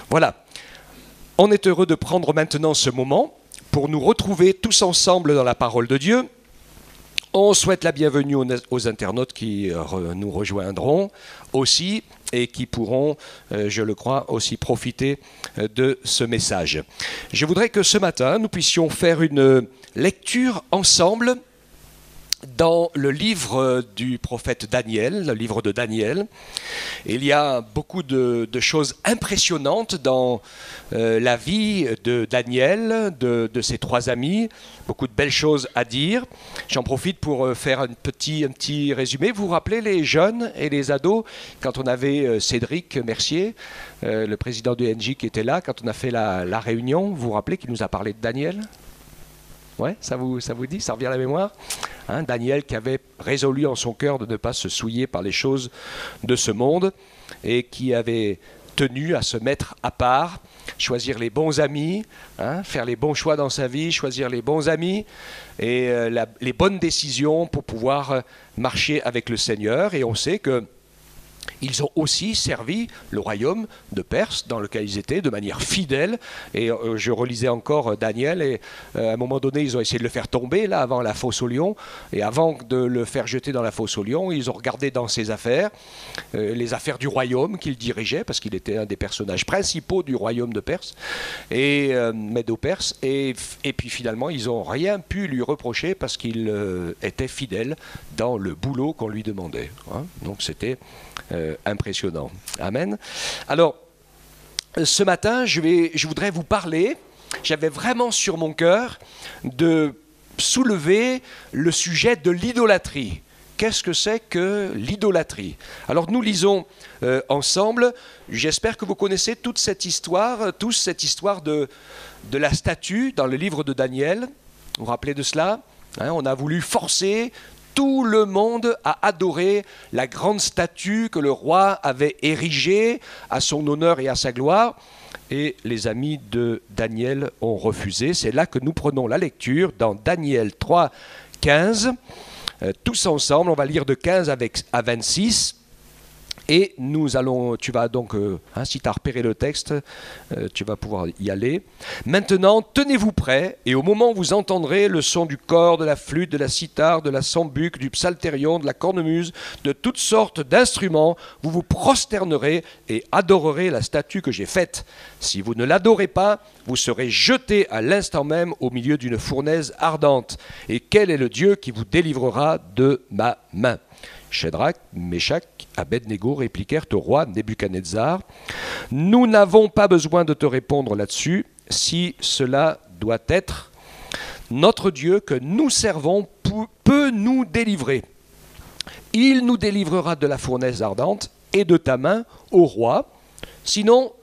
Voilà, on est heureux de prendre maintenant ce moment pour nous retrouver tous ensemble dans la parole de Dieu. On souhaite la bienvenue aux internautes qui nous rejoindront aussi et qui pourront, je le crois, aussi profiter de ce message. Je voudrais que ce matin, nous puissions faire une lecture ensemble dans le livre du prophète Daniel, le livre de Daniel. Il y a beaucoup de choses impressionnantes dans la vie de Daniel, de ses trois amis, beaucoup de belles choses à dire. J'en profite pour faire un petit résumé. Vous vous rappelez les jeunes et les ados, quand on avait Cédric Mercier, le président du NJ qui était là, quand on a fait la réunion, vous vous rappelez qu'il nous a parlé de Daniel ? Ouais, ça vous dit, ça revient à la mémoire, hein, Daniel qui avait résolu en son cœur de ne pas se souiller par les choses de ce monde et qui avait tenu à se mettre à part, choisir les bons amis, hein, faire les bons choix dans sa vie, choisir les bons amis et les bonnes décisions pour pouvoir marcher avec le Seigneur. Et on sait que ils ont aussi servi le royaume de Perse dans lequel ils étaient de manière fidèle. Et je relisais encore Daniel et à un moment donné, ils ont essayé de le faire tomber là avant la fosse aux lions. Et avant de le faire jeter dans la fosse aux lions, ils ont regardé dans ses affaires, les affaires du royaume qu'il dirigeait, parce qu'il était un des personnages principaux du royaume de Perse, et Médo-Perse. Et puis finalement, ils n'ont rien pu lui reprocher parce qu'il était fidèle dans le boulot qu'on lui demandait. Hein. Donc c'était impressionnant. Amen. Alors, ce matin, je voudrais vous parler, j'avais vraiment sur mon cœur de soulever le sujet de l'idolâtrie. Qu'est-ce que c'est que l'idolâtrie? Alors nous lisons ensemble, j'espère que vous connaissez toute cette histoire de la statue dans le livre de Daniel. Vous vous rappelez de cela? Hein, on a voulu forcer tout le monde à adorer la grande statue que le roi avait érigée à son honneur et à sa gloire. Et les amis de Daniel ont refusé. C'est là que nous prenons la lecture dans Daniel 3, 15. Tous ensemble, on va lire de 15 à 26. Et nous allons, tu vas donc, si tu as repéré le texte, tu vas pouvoir y aller. Maintenant, tenez-vous prêts, et au moment où vous entendrez le son du cor, de la flûte, de la cithare, de la sambuc, du psalterion, de la cornemuse, de toutes sortes d'instruments, vous vous prosternerez et adorerez la statue que j'ai faite. Si vous ne l'adorez pas, vous serez jetés à l'instant même au milieu d'une fournaise ardente. Et quel est le Dieu qui vous délivrera de ma main ? Shadrach, Meshach, Abednego répliquèrent au roi Nebuchadnezzar. « Nous n'avons pas besoin de te répondre là-dessus, si cela doit être. Notre Dieu que nous servons peut nous délivrer. Il nous délivrera de la fournaise ardente et de ta main, ô roi. Sinon,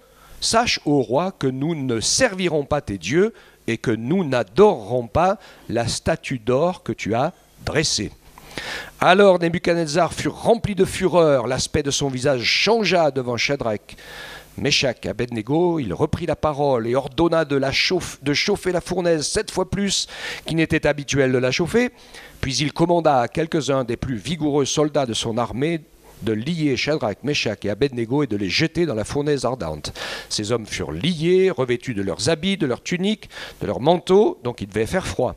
sache, ô roi, que nous ne servirons pas tes dieux et que nous n'adorerons pas la statue d'or que tu as dressée. » Alors Nebuchadnezzar fut rempli de fureur, l'aspect de son visage changea devant Shadrach, Meshach et Abednego. Il reprit la parole et ordonna de chauffer la fournaise 7 fois plus qu'il n'était habituel de la chauffer. Puis il commanda à quelques-uns des plus vigoureux soldats de son armée de lier Shadrach, Meshach et Abednego et de les jeter dans la fournaise ardente. Ces hommes furent liés, revêtus de leurs habits, de leurs tuniques, de leurs manteaux, donc il devait faire froid,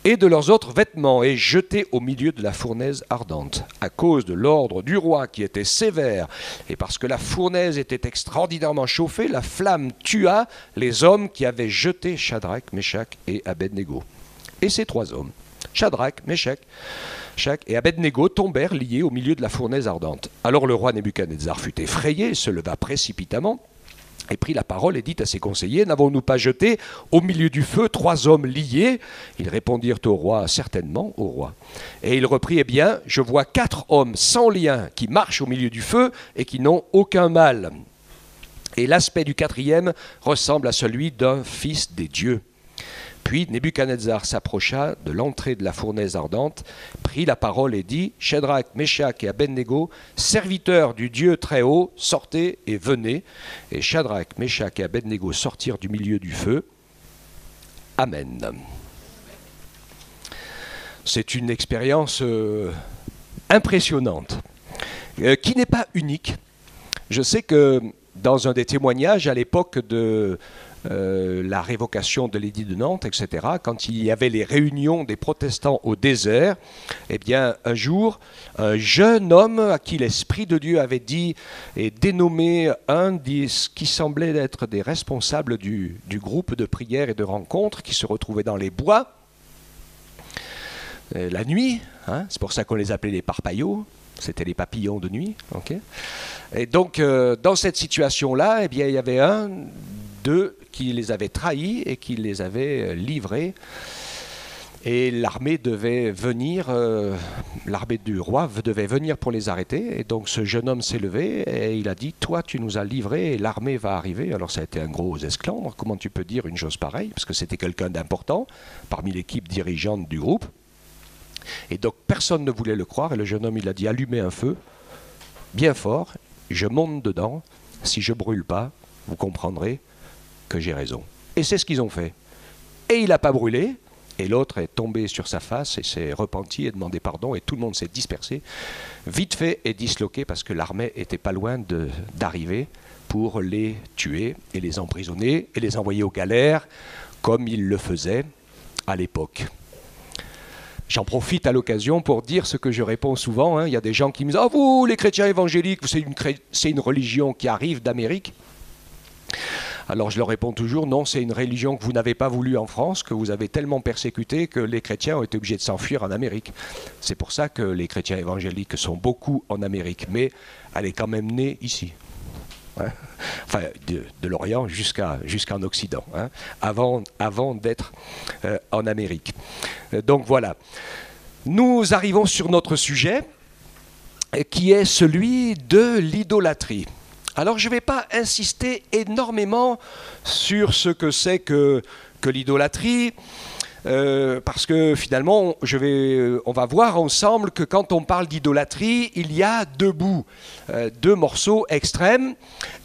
et de leurs autres vêtements, et jetés au milieu de la fournaise ardente. À cause de l'ordre du roi qui était sévère, et parce que la fournaise était extraordinairement chauffée, la flamme tua les hommes qui avaient jeté Shadrach, Meshach et Abednego. Et ces trois hommes, Shadrach, Meshach et Abednego tombèrent liés au milieu de la fournaise ardente. Alors le roi Nebuchadnezzar fut effrayé, se leva précipitamment et prit la parole et dit à ses conseillers, « N'avons-nous pas jeté au milieu du feu 3 hommes liés ?» Ils répondirent au roi, « Certainement, au roi. » Et il reprit, « Eh bien, je vois 4 hommes sans lien qui marchent au milieu du feu et qui n'ont aucun mal. Et l'aspect du 4e ressemble à celui d'un fils des dieux. » Puis Nebuchadnezzar s'approcha de l'entrée de la fournaise ardente, prit la parole et dit, « Shadrach, Meshach et Abednego, serviteurs du Dieu très haut, sortez et venez. » Et Shadrach, Meshach et Abednego sortirent du milieu du feu. Amen. C'est une expérience impressionnante, qui n'est pas unique. Je sais que dans un des témoignages à l'époque de la révocation de l'édit de Nantes, etc., quand il y avait les réunions des protestants au désert, eh bien, un jour, un jeune homme à qui l'Esprit de Dieu avait dit et dénommé un des qui semblait être des responsables du groupe de prière et de rencontre qui se retrouvait dans les bois, la nuit, hein, c'est pour ça qu'on les appelait les parpaillots, c'était les papillons de nuit. Okay. Et donc, dans cette situation-là, eh bien, il y avait un d'eux qui les avait trahis et qui les avait livrés. Et l'armée devait venir, l'armée du roi devait venir pour les arrêter. Et donc ce jeune homme s'est levé et il a dit « Toi, tu nous as livrés et l'armée va arriver. » Alors ça a été un gros esclandre. Comment tu peux dire une chose pareille? Parce que c'était quelqu'un d'important parmi l'équipe dirigeante du groupe. Et donc personne ne voulait le croire. Et le jeune homme, il a dit « Allumez un feu, bien fort, je monte dedans. Si je ne brûle pas, vous comprendrez que j'ai raison. » Et c'est ce qu'ils ont fait. Et il n'a pas brûlé. Et l'autre est tombé sur sa face et s'est repenti et demandé pardon. Et tout le monde s'est dispersé, vite fait et disloqué, parce que l'armée était pas loin d'arriver pour les tuer et les emprisonner et les envoyer aux galères, comme ils le faisaient à l'époque. J'en profite à l'occasion pour dire ce que je réponds souvent. Hein. Il y a des gens qui me disent « Ah, vous, les chrétiens évangéliques, c'est une religion qui arrive d'Amérique ». Alors je leur réponds toujours, non, c'est une religion que vous n'avez pas voulu en France, que vous avez tellement persécutée que les chrétiens ont été obligés de s'enfuir en Amérique. C'est pour ça que les chrétiens évangéliques sont beaucoup en Amérique, mais elle est quand même née ici. Hein, enfin, de l'Orient jusqu'en Occident, hein, avant d'être en Amérique. Donc voilà. Nous arrivons sur notre sujet, qui est celui de l'idolâtrie. Alors je ne vais pas insister énormément sur ce que c'est que l'idolâtrie, parce que finalement on va voir ensemble que quand on parle d'idolâtrie, il y a deux bouts, deux morceaux extrêmes,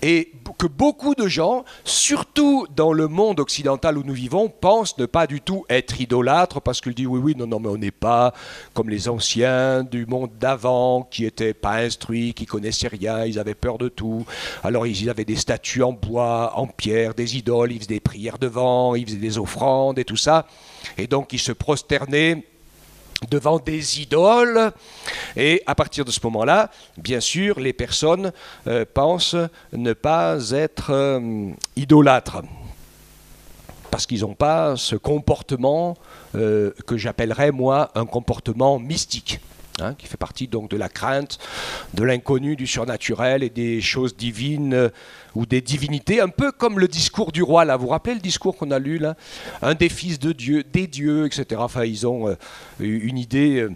et que beaucoup de gens, surtout dans le monde occidental où nous vivons, pensent ne pas du tout être idolâtres, parce qu'ils disent oui, non, mais on n'est pas comme les anciens du monde d'avant, qui n'étaient pas instruits, qui connaissaient rien, ils avaient peur de tout. Alors ils avaient des statues en bois, en pierre, des idoles, ils faisaient des prières devant, ils faisaient des offrandes et tout ça. Et donc ils se prosternaient devant des idoles, et à partir de ce moment-là, bien sûr, les personnes pensent ne pas être idolâtres, parce qu'ils n'ont pas ce comportement que j'appellerais, moi, un comportement mystique, hein, qui fait partie donc de la crainte, de l'inconnu, du surnaturel et des choses divines ou des divinités, un peu comme le discours du roi, là. Vous vous rappelez le discours qu'on a lu, là? Un des fils de Dieu, des dieux, etc. Enfin, ils ont une idée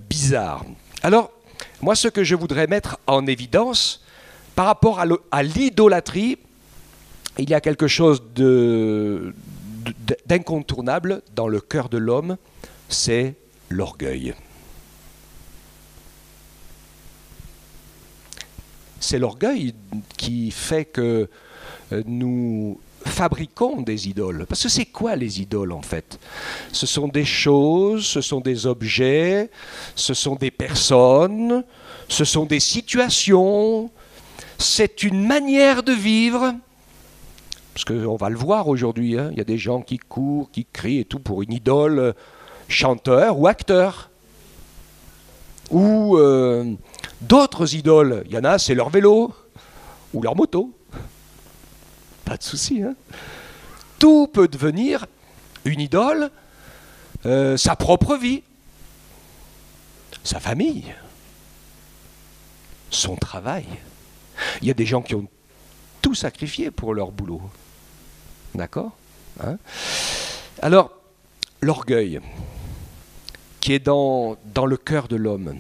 bizarre. Alors, moi, ce que je voudrais mettre en évidence, par rapport à l'idolâtrie, il y a quelque chose d'incontournable dans le cœur de l'homme, c'est l'orgueil. C'est l'orgueil qui fait que nous fabriquons des idoles. Parce que c'est quoi les idoles en fait? Ce sont des choses, ce sont des objets, ce sont des personnes, ce sont des situations, c'est une manière de vivre. Parce qu'on va le voir aujourd'hui, hein, il y a des gens qui courent, qui crient et tout pour une idole, chanteur ou acteur. Ou d'autres idoles, il y en a, c'est leur vélo ou leur moto. Pas de souci, hein. Tout peut devenir une idole, sa propre vie, sa famille, son travail. Il y a des gens qui ont tout sacrifié pour leur boulot. D'accord, hein? Alors, l'orgueil qui est dans le cœur de l'homme.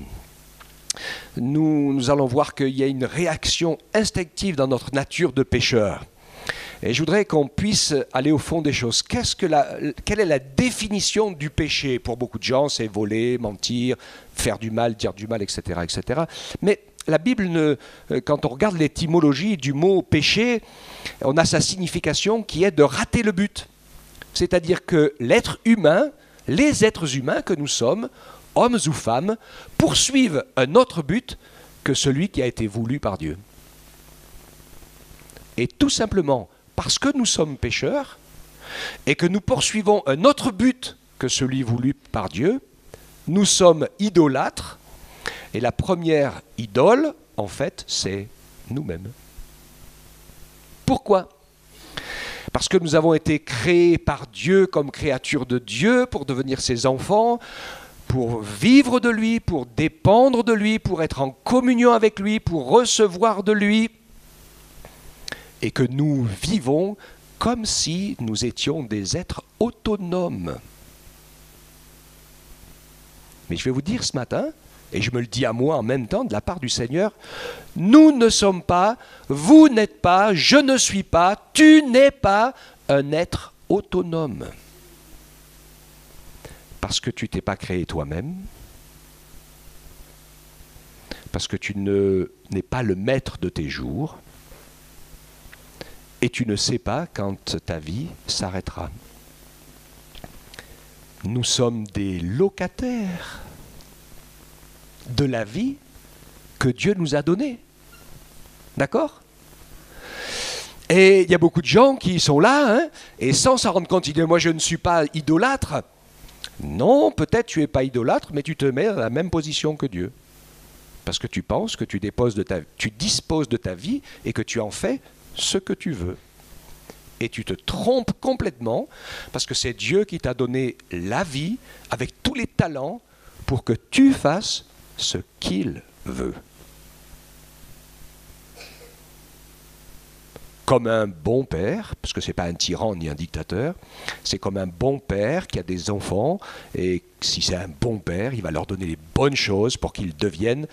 Nous allons voir qu'il y a une réaction instinctive dans notre nature de pécheur. Et je voudrais qu'on puisse aller au fond des choses. Quelle est la définition du péché? Pour beaucoup de gens, c'est voler, mentir, faire du mal, dire du mal, etc., etc. Mais la Bible, quand on regarde l'étymologie du mot péché, on a sa signification qui est de rater le but. C'est-à-dire que l'être humain, les êtres humains que nous sommes, hommes ou femmes, poursuivent un autre but que celui qui a été voulu par Dieu. Et tout simplement parce que nous sommes pécheurs et que nous poursuivons un autre but que celui voulu par Dieu, nous sommes idolâtres. Et la première idole, en fait, c'est nous-mêmes. Pourquoi ? Parce que nous avons été créés par Dieu comme créatures de Dieu pour devenir ses enfants, pour vivre de lui, pour dépendre de lui, pour être en communion avec lui, pour recevoir de lui. Et que nous vivons comme si nous étions des êtres autonomes. Mais je vais vous dire ce matin, et je me le dis à moi en même temps de la part du Seigneur, nous ne sommes pas, vous n'êtes pas, je ne suis pas, tu n'es pas un être autonome. Parce que tu t'es pas créé toi-même, parce que tu n'es pas le maître de tes jours, et tu ne sais pas quand ta vie s'arrêtera. Nous sommes des locataires de la vie que Dieu nous a donnée. D'accord ? Et il y a beaucoup de gens qui sont là, hein, et sans s'en rendre compte, ils disent « moi je ne suis pas idolâtre ». Non, peut-être tu n'es pas idolâtre, mais tu te mets dans la même position que Dieu. Parce que tu penses que tu disposes de ta vie et que tu en fais ce que tu veux. Et tu te trompes complètement parce que c'est Dieu qui t'a donné la vie avec tous les talents pour que tu fasses ce qu'il veut. Comme un bon père, parce que ce n'est pas un tyran ni un dictateur, c'est comme un bon père qui a des enfants, et si c'est un bon père, il va leur donner les bonnes choses pour qu'ils deviennent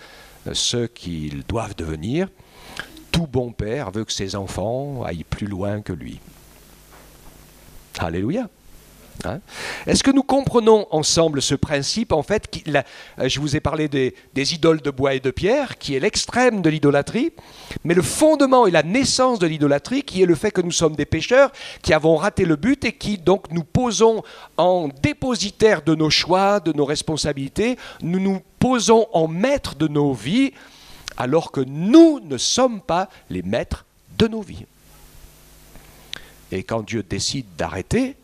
ce qu'ils doivent devenir. Tout bon père veut que ses enfants aillent plus loin que lui. Alléluia. Hein? Est-ce que nous comprenons ensemble ce principe, en fait, je vous ai parlé des idoles de bois et de pierre, qui est l'extrême de l'idolâtrie, mais le fondement et la naissance de l'idolâtrie, qui est le fait que nous sommes des pécheurs, qui avons raté le but et qui donc nous posons en dépositaire de nos choix, de nos responsabilités, nous nous posons en maître de nos vies, alors que nous ne sommes pas les maîtres de nos vies. Et quand Dieu décide d'arrêter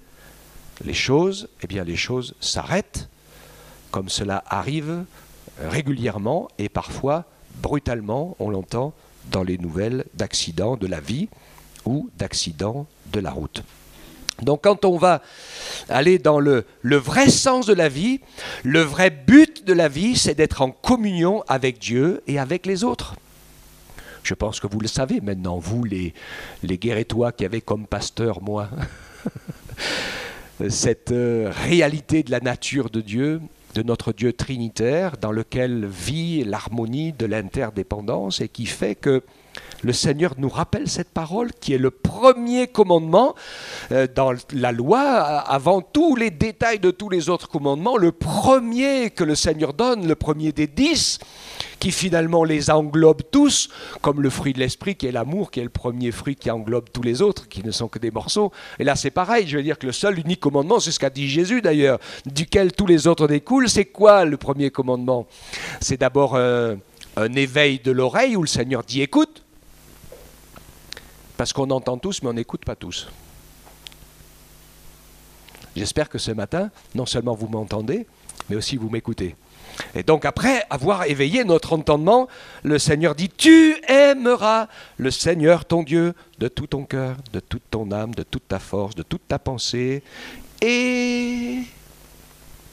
les choses, eh bien les choses s'arrêtent, comme cela arrive régulièrement et parfois brutalement, on l'entend dans les nouvelles d'accidents de la vie ou d'accidents de la route. Donc quand on va aller dans le vrai sens de la vie, le vrai but de la vie, c'est d'être en communion avec Dieu et avec les autres. Je pense que vous le savez maintenant, vous les Guérétois qui avez comme pasteur moi, cette réalité de la nature de Dieu, de notre Dieu trinitaire, dans lequel vit l'harmonie de l'interdépendance et qui fait que le Seigneur nous rappelle cette parole qui est le premier commandement dans la loi, avant tous les détails de tous les autres commandements, le premier que le Seigneur donne, le premier des 10, qui finalement les englobe tous, comme le fruit de l'esprit qui est l'amour, qui est le premier fruit qui englobe tous les autres, qui ne sont que des morceaux. Et là c'est pareil, je veux dire que le seul unique commandement, c'est ce qu'a dit Jésus d'ailleurs, duquel tous les autres découlent. C'est quoi le premier commandement? C'est d'abord un éveil de l'oreille où le Seigneur dit écoute, parce qu'on entend tous mais on n'écoute pas tous. J'espère que ce matin, non seulement vous m'entendez, mais aussi vous m'écoutez. Et donc après avoir éveillé notre entendement, le Seigneur dit « Tu aimeras le Seigneur ton Dieu de tout ton cœur, de toute ton âme, de toute ta force, de toute ta pensée, et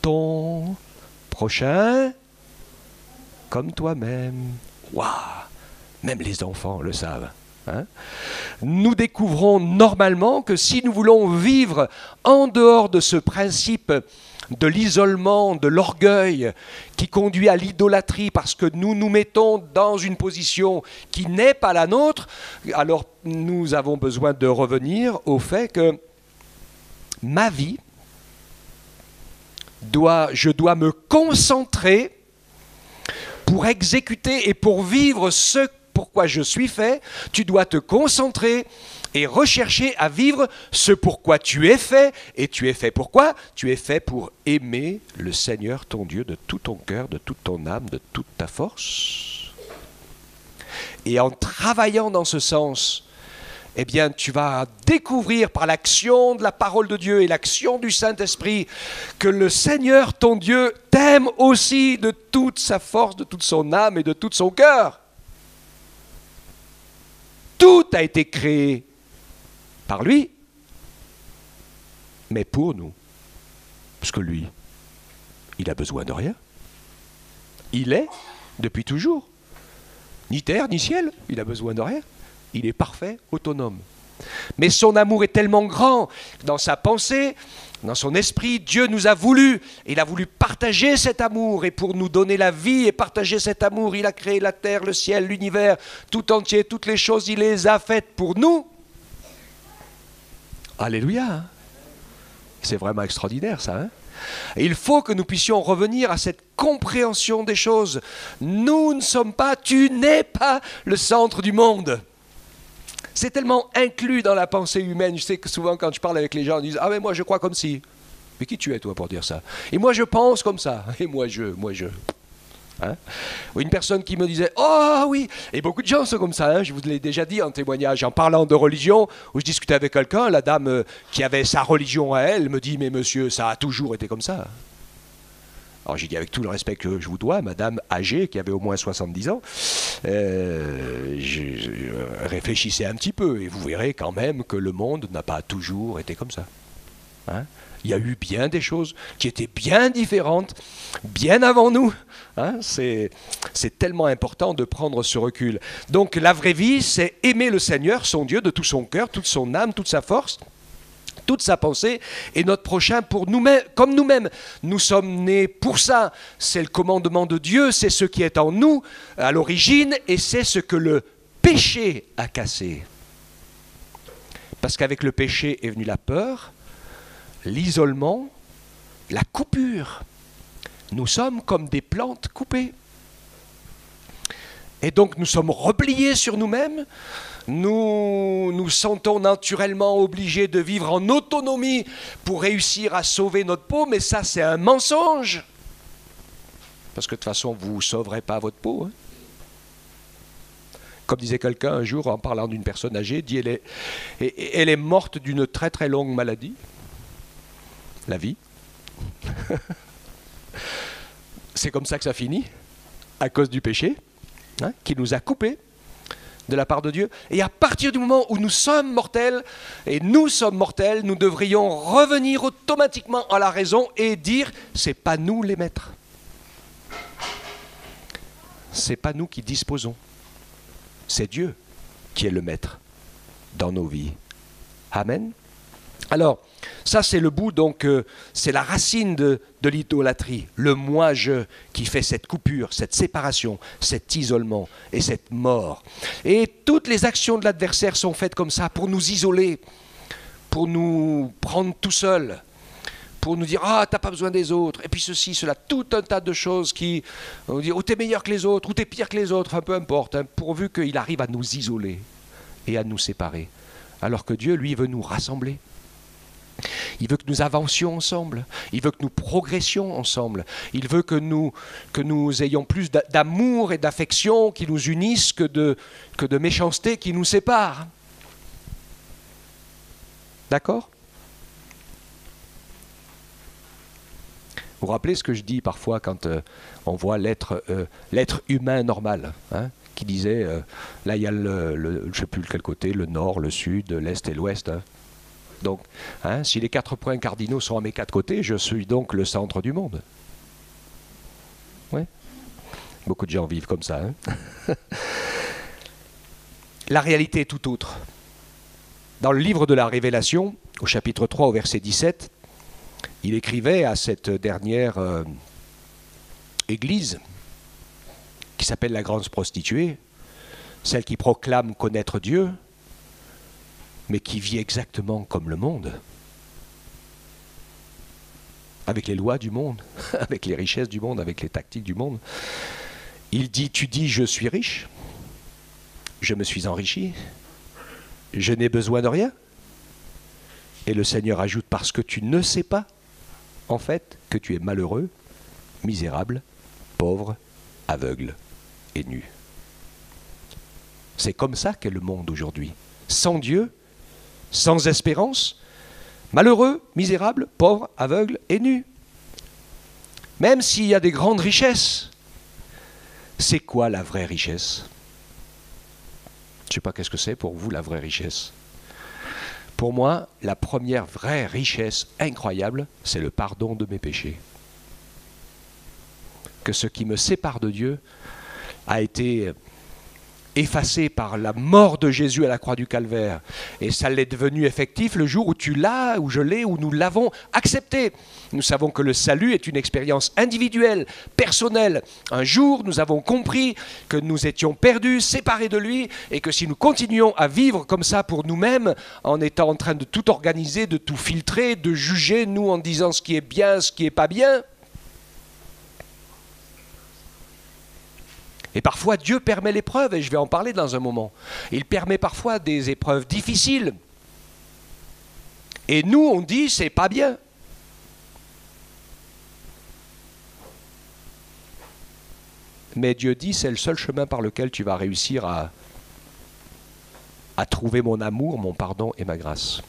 ton prochain comme toi-même. » Waouh! Même les enfants le savent. Hein? Nous découvrons normalement que si nous voulons vivre en dehors de ce principe de l'isolement, de l'orgueil qui conduit à l'idolâtrie parce que nous nous mettons dans une position qui n'est pas la nôtre, alors nous avons besoin de revenir au fait que ma vie, je dois me concentrer pour exécuter et pour vivre ce pourquoi je suis fait. Tu dois te concentrer et rechercher à vivre ce pourquoi tu es fait. Et tu es fait pourquoi? Tu es fait pour aimer le Seigneur ton Dieu de tout ton cœur, de toute ton âme, de toute ta force. Et en travaillant dans ce sens, eh bien, tu vas découvrir par l'action de la parole de Dieu et l'action du Saint-Esprit que le Seigneur, ton Dieu, t'aime aussi de toute sa force, de toute son âme et de tout son cœur. Tout a été créé par lui, mais pour nous. Parce que lui, il a besoin de rien. Il est, depuis toujours, ni terre, ni ciel, il a besoin de rien. Il est parfait, autonome. Mais son amour est tellement grand, dans sa pensée, dans son esprit, Dieu nous a voulu. Il a voulu partager cet amour, et pour nous donner la vie et partager cet amour, il a créé la terre, le ciel, l'univers, tout entier, toutes les choses, il les a faites pour nous. Alléluia, hein? C'est vraiment extraordinaire ça, hein? Et il faut que nous puissions revenir à cette compréhension des choses. Nous ne sommes pas, tu n'es pas le centre du monde. C'est tellement inclus dans la pensée humaine. Je sais que souvent quand je parle avec les gens, ils disent « Ah mais moi je crois comme si ». Mais qui tu es toi pour dire ça? Et moi je pense comme ça. Et moi je... Hein? Ou une personne qui me disait « Oh oui !» Et beaucoup de gens sont comme ça, hein? Je vous l'ai déjà dit en témoignage, en parlant de religion, où je discutais avec quelqu'un, la dame qui avait sa religion à elle me dit « Mais monsieur, ça a toujours été comme ça !» Alors j'ai dit avec tout le respect que je vous dois, madame âgée, qui avait au moins 70 ans, réfléchissez un petit peu et vous verrez quand même que le monde n'a pas toujours été comme ça. Hein? Il y a eu bien des choses qui étaient bien différentes, bien avant nous. Hein? C'est tellement important de prendre ce recul. Donc la vraie vie, c'est aimer le Seigneur, son Dieu, de tout son cœur, toute son âme, toute sa force, toute sa pensée, et notre prochain pour nous-mêmes, comme nous-mêmes. Nous sommes nés pour ça. C'est le commandement de Dieu, c'est ce qui est en nous à l'origine, et c'est ce que le péché a cassé. Parce qu'avec le péché est venue la peur, l'isolement, la coupure. Nous sommes comme des plantes coupées. Et donc nous sommes repliés sur nous-mêmes. Nous nous sentons naturellement obligés de vivre en autonomie pour réussir à sauver notre peau, mais ça c'est un mensonge. Parce que de toute façon, vous ne sauverez pas votre peau. Hein. Comme disait quelqu'un un jour en parlant d'une personne âgée, dit elle est morte d'une très très longue maladie. La vie. C'est comme ça que ça finit, à cause du péché, hein, qui nous a coupés de la part de Dieu. Et à partir du moment où nous sommes mortels, et nous sommes mortels, nous devrions revenir automatiquement à la raison et dire, c'est pas nous les maîtres. C'est pas nous qui disposons. C'est Dieu qui est le maître dans nos vies. Amen. Alors, ça c'est le bout, donc c'est la racine de l'idolâtrie, le moi-je qui fait cette coupure, cette séparation, cet isolement et cette mort. Et toutes les actions de l'adversaire sont faites comme ça pour nous isoler, pour nous prendre tout seuls, pour nous dire « Ah, t'as pas besoin des autres », et puis ceci, cela, tout un tas de choses qui vont dire « Oh, t'es meilleur que les autres » ou « T'es pire que les autres », enfin peu importe, hein, pourvu qu'il arrive à nous isoler et à nous séparer. Alors que Dieu, lui, veut nous rassembler. Il veut que nous avancions ensemble, il veut que nous progressions ensemble, il veut que nous ayons plus d'amour et d'affection qui nous unissent que de méchanceté qui nous sépare. D'accord ? Vous vous rappelez ce que je dis parfois quand on voit l'être humain normal, hein, qui disait, là il y a je ne sais plus de quel côté, le nord, le sud, l'est et l'ouest, hein. Donc, hein, si les 4 points cardinaux sont à mes 4 côtés, je suis donc le centre du monde. Ouais. Beaucoup de gens vivent comme ça. Hein. La réalité est tout autre. Dans le livre de la Révélation, au chapitre 3, au verset 17, il écrivait à cette dernière église, qui s'appelle la grande prostituée, celle qui proclame connaître Dieu, mais qui vit exactement comme le monde, avec les lois du monde, avec les richesses du monde, avec les tactiques du monde. Il dit, tu dis, je suis riche, je me suis enrichi, je n'ai besoin de rien. Et le Seigneur ajoute, parce que tu ne sais pas, en fait, que tu es malheureux, misérable, pauvre, aveugle et nu. C'est comme ça qu'est le monde aujourd'hui. sans Dieu, sans espérance, malheureux, misérable, pauvre, aveugle et nu. Même s'il y a des grandes richesses, c'est quoi la vraie richesse? Je ne sais pas qu'est-ce que c'est pour vous la vraie richesse. Pour moi, la première vraie richesse incroyable, c'est le pardon de mes péchés. Que ce qui me sépare de Dieu a été effacé par la mort de Jésus à la croix du Calvaire. Et ça l'est devenu effectif le jour où tu l'as, où je l'ai, où nous l'avons accepté. Nous savons que le salut est une expérience individuelle, personnelle. Un jour, nous avons compris que nous étions perdus, séparés de lui, et que si nous continuions à vivre comme ça pour nous-mêmes, en étant en train de tout organiser, de tout filtrer, de juger, nous, en disant ce qui est bien, ce qui n'est pas bien, et parfois, Dieu permet l'épreuve, et je vais en parler dans un moment. Il permet parfois des épreuves difficiles. Et nous, on dit, c'est pas bien. Mais Dieu dit, c'est le seul chemin par lequel tu vas réussir à trouver mon amour, mon pardon et ma grâce.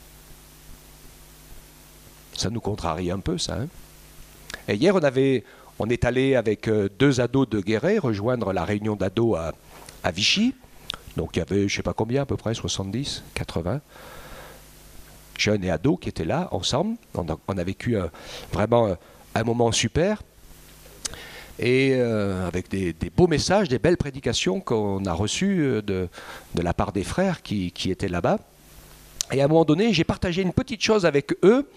Ça nous contrarie un peu, ça. Hein? Et hier, on est allé avec 2 ados de Guéret rejoindre la réunion d'ados à Vichy. Donc il y avait, je ne sais pas combien, à peu près 70, 80 jeunes et ados qui étaient là ensemble. On a vécu vraiment un moment super. Et avec des beaux messages, des belles prédications qu'on a reçues de la part des frères qui étaient là-bas. Et à un moment donné, j'ai partagé une petite chose avec eux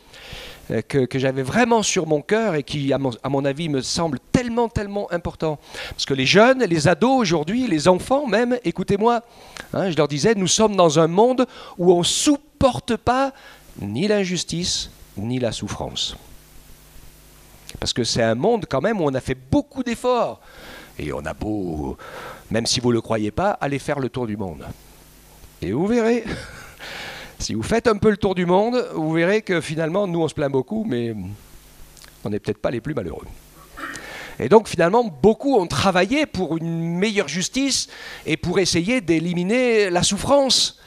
que j'avais vraiment sur mon cœur et qui, à mon avis, me semble tellement, tellement important. Parce que les jeunes, les ados aujourd'hui, les enfants même, écoutez-moi, hein, je leur disais, nous sommes dans un monde où on ne supporte pas ni l'injustice, ni la souffrance. Parce que c'est un monde quand même où on a fait beaucoup d'efforts. Et on a beau, même si vous ne le croyez pas, aller faire le tour du monde. Et vous verrez... Si vous faites un peu le tour du monde, vous verrez que finalement, nous, on se plaint beaucoup, mais on n'est peut-être pas les plus malheureux. Et donc, finalement, beaucoup ont travaillé pour une meilleure justice et pour essayer d'éliminer la souffrance.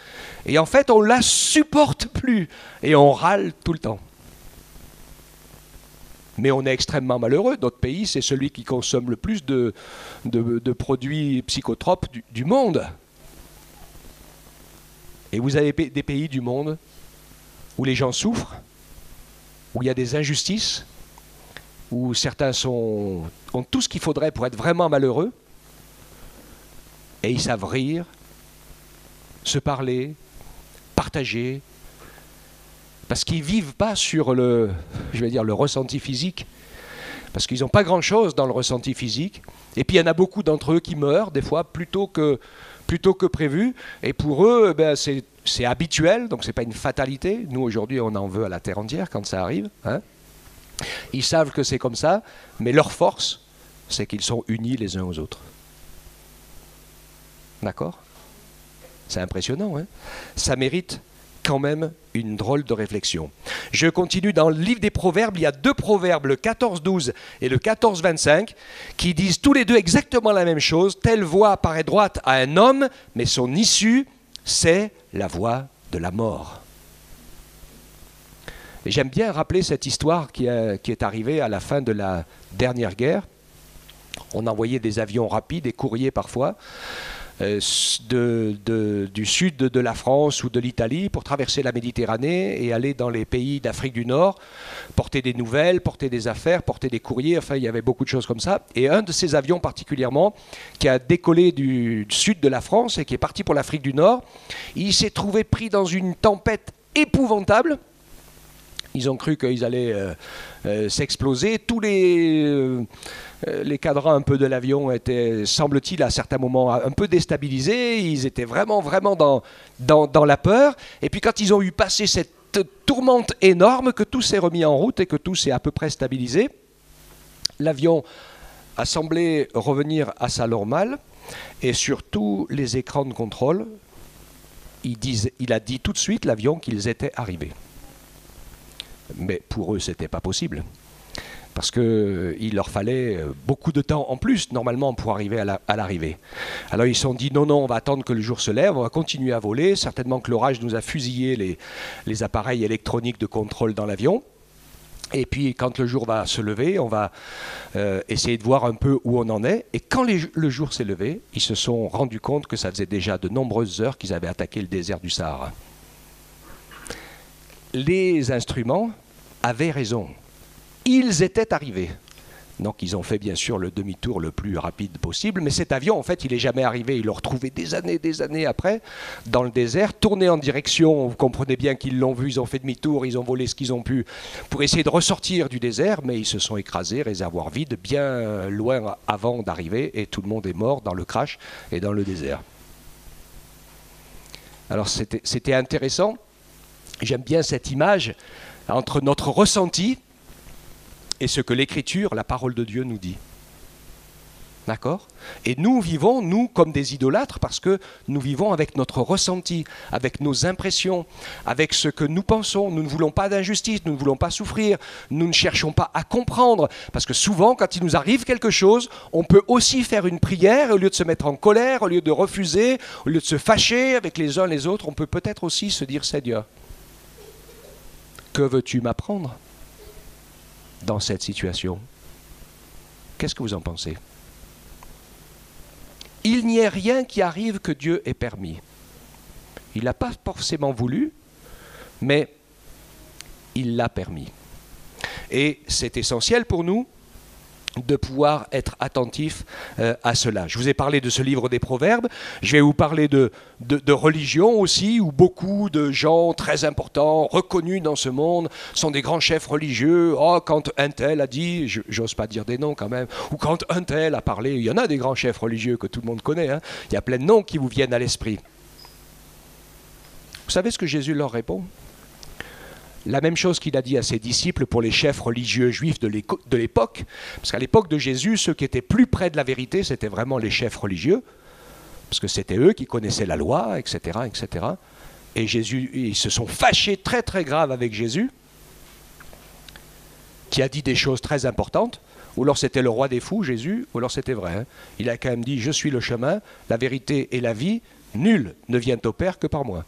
Et en fait, on ne la supporte plus et on râle tout le temps. Mais on est extrêmement malheureux. Notre pays, c'est celui qui consomme le plus de produits psychotropes du monde. Et vous avez des pays du monde où les gens souffrent, où il y a des injustices, où certains ont tout ce qu'il faudrait pour être vraiment malheureux, et ils savent rire, se parler, partager, parce qu'ils ne vivent pas sur le ressenti physique, parce qu'ils n'ont pas grand-chose dans le ressenti physique, et puis il y en a beaucoup d'entre eux qui meurent, des fois, plutôt que prévu, et pour eux, ben, c'est habituel, donc ce n'est pas une fatalité. Nous, aujourd'hui, on en veut à la terre entière quand ça arrive. Hein. Ils savent que c'est comme ça, mais leur force, c'est qu'ils sont unis les uns aux autres. D'accord? C'est impressionnant, hein? Ça mérite quand même une drôle de réflexion. Je continue dans le livre des Proverbes, il y a 2 proverbes, le 14-12 et le 14-25, qui disent tous les deux exactement la même chose. Telle voie paraît droite à un homme, mais son issue, c'est la voie de la mort. Et j'aime bien rappeler cette histoire qui est arrivée à la fin de la dernière guerre. On envoyait des avions rapides, des courriers parfois, du sud de la France ou de l'Italie pour traverser la Méditerranée et aller dans les pays d'Afrique du Nord, porter des nouvelles, porter des affaires, porter des courriers, enfin il y avait beaucoup de choses comme ça. Et un de ces avions particulièrement, qui a décollé du sud de la France et qui est parti pour l'Afrique du Nord, il s'est trouvé pris dans une tempête épouvantable. Ils ont cru qu'ils allaient s'exploser. Tous les cadrans un peu de l'avion étaient, semble-t-il, à certains moments un peu déstabilisés. Ils étaient vraiment, vraiment dans la peur. Et puis quand ils ont eu passé cette tourmente énorme, que tout s'est remis en route et que tout s'est à peu près stabilisé, l'avion a semblé revenir à sa normale. Et sur tous les écrans de contrôle, il a dit tout de suite, l'avion, qu'ils étaient arrivés. Mais pour eux, ce n'était pas possible. parce qu'il leur fallait beaucoup de temps en plus, normalement, pour arriver à l'arrivée. Alors ils se sont dit, non, on va attendre que le jour se lève, on va continuer à voler, certainement que l'orage nous a fusillé les appareils électroniques de contrôle dans l'avion. Et puis quand le jour va se lever, on va essayer de voir un peu où on en est. Et quand le jour s'est levé, ils se sont rendus compte que ça faisait déjà de nombreuses heures qu'ils avaient attaqué le désert du Sahara. Les instruments avaient raison. Ils étaient arrivés. Donc ils ont fait bien sûr le demi-tour le plus rapide possible, mais cet avion en fait il n'est jamais arrivé, ils l'ont retrouvé des années après dans le désert, tourné en direction, vous comprenez bien qu'ils l'ont vu, ils ont fait demi-tour, ils ont volé ce qu'ils ont pu pour essayer de ressortir du désert, mais ils se sont écrasés, réservoir vide, bien loin avant d'arriver, et tout le monde est mort dans le crash et dans le désert. Alors c'était intéressant, j'aime bien cette image entre notre ressenti et ce que l'Écriture, la parole de Dieu nous dit. D'accord ? Et nous vivons, nous, comme des idolâtres, parce que nous vivons avec notre ressenti, avec nos impressions, avec ce que nous pensons. Nous ne voulons pas d'injustice, nous ne voulons pas souffrir, nous ne cherchons pas à comprendre. Parce que souvent, quand il nous arrive quelque chose, on peut aussi faire une prière, au lieu de se mettre en colère, au lieu de refuser, au lieu de se fâcher avec les uns les autres, on peut peut-être aussi se dire, Seigneur, que veux-tu m'apprendre dans cette situation? Qu'est-ce que vous en pensez? Il n'y a rien qui arrive que Dieu ait permis. Il n'a pas forcément voulu, mais il l'a permis. Et c'est essentiel pour nous de pouvoir être attentifs à cela. Je vous ai parlé de ce livre des Proverbes, je vais vous parler de religion aussi, où beaucoup de gens très importants, reconnus dans ce monde, sont des grands chefs religieux. Oh, quand un tel a dit, j'ose pas dire des noms quand même, ou quand un tel a parlé, il y en a des grands chefs religieux que tout le monde connaît, hein. Il y a plein de noms qui vous viennent à l'esprit. Vous savez ce que Jésus leur répond ? La même chose qu'il a dit à ses disciples pour les chefs religieux juifs de l'époque, parce qu'à l'époque de Jésus, ceux qui étaient plus près de la vérité, c'était vraiment les chefs religieux, parce que c'était eux qui connaissaient la loi, etc., etc. Et Jésus, ils se sont fâchés très très grave avec Jésus, qui a dit des choses très importantes, ou alors c'était le roi des fous, Jésus, ou alors c'était vrai. Hein. Il a quand même dit, je suis le chemin, la vérité et la vie, nul ne vient au Père que par moi.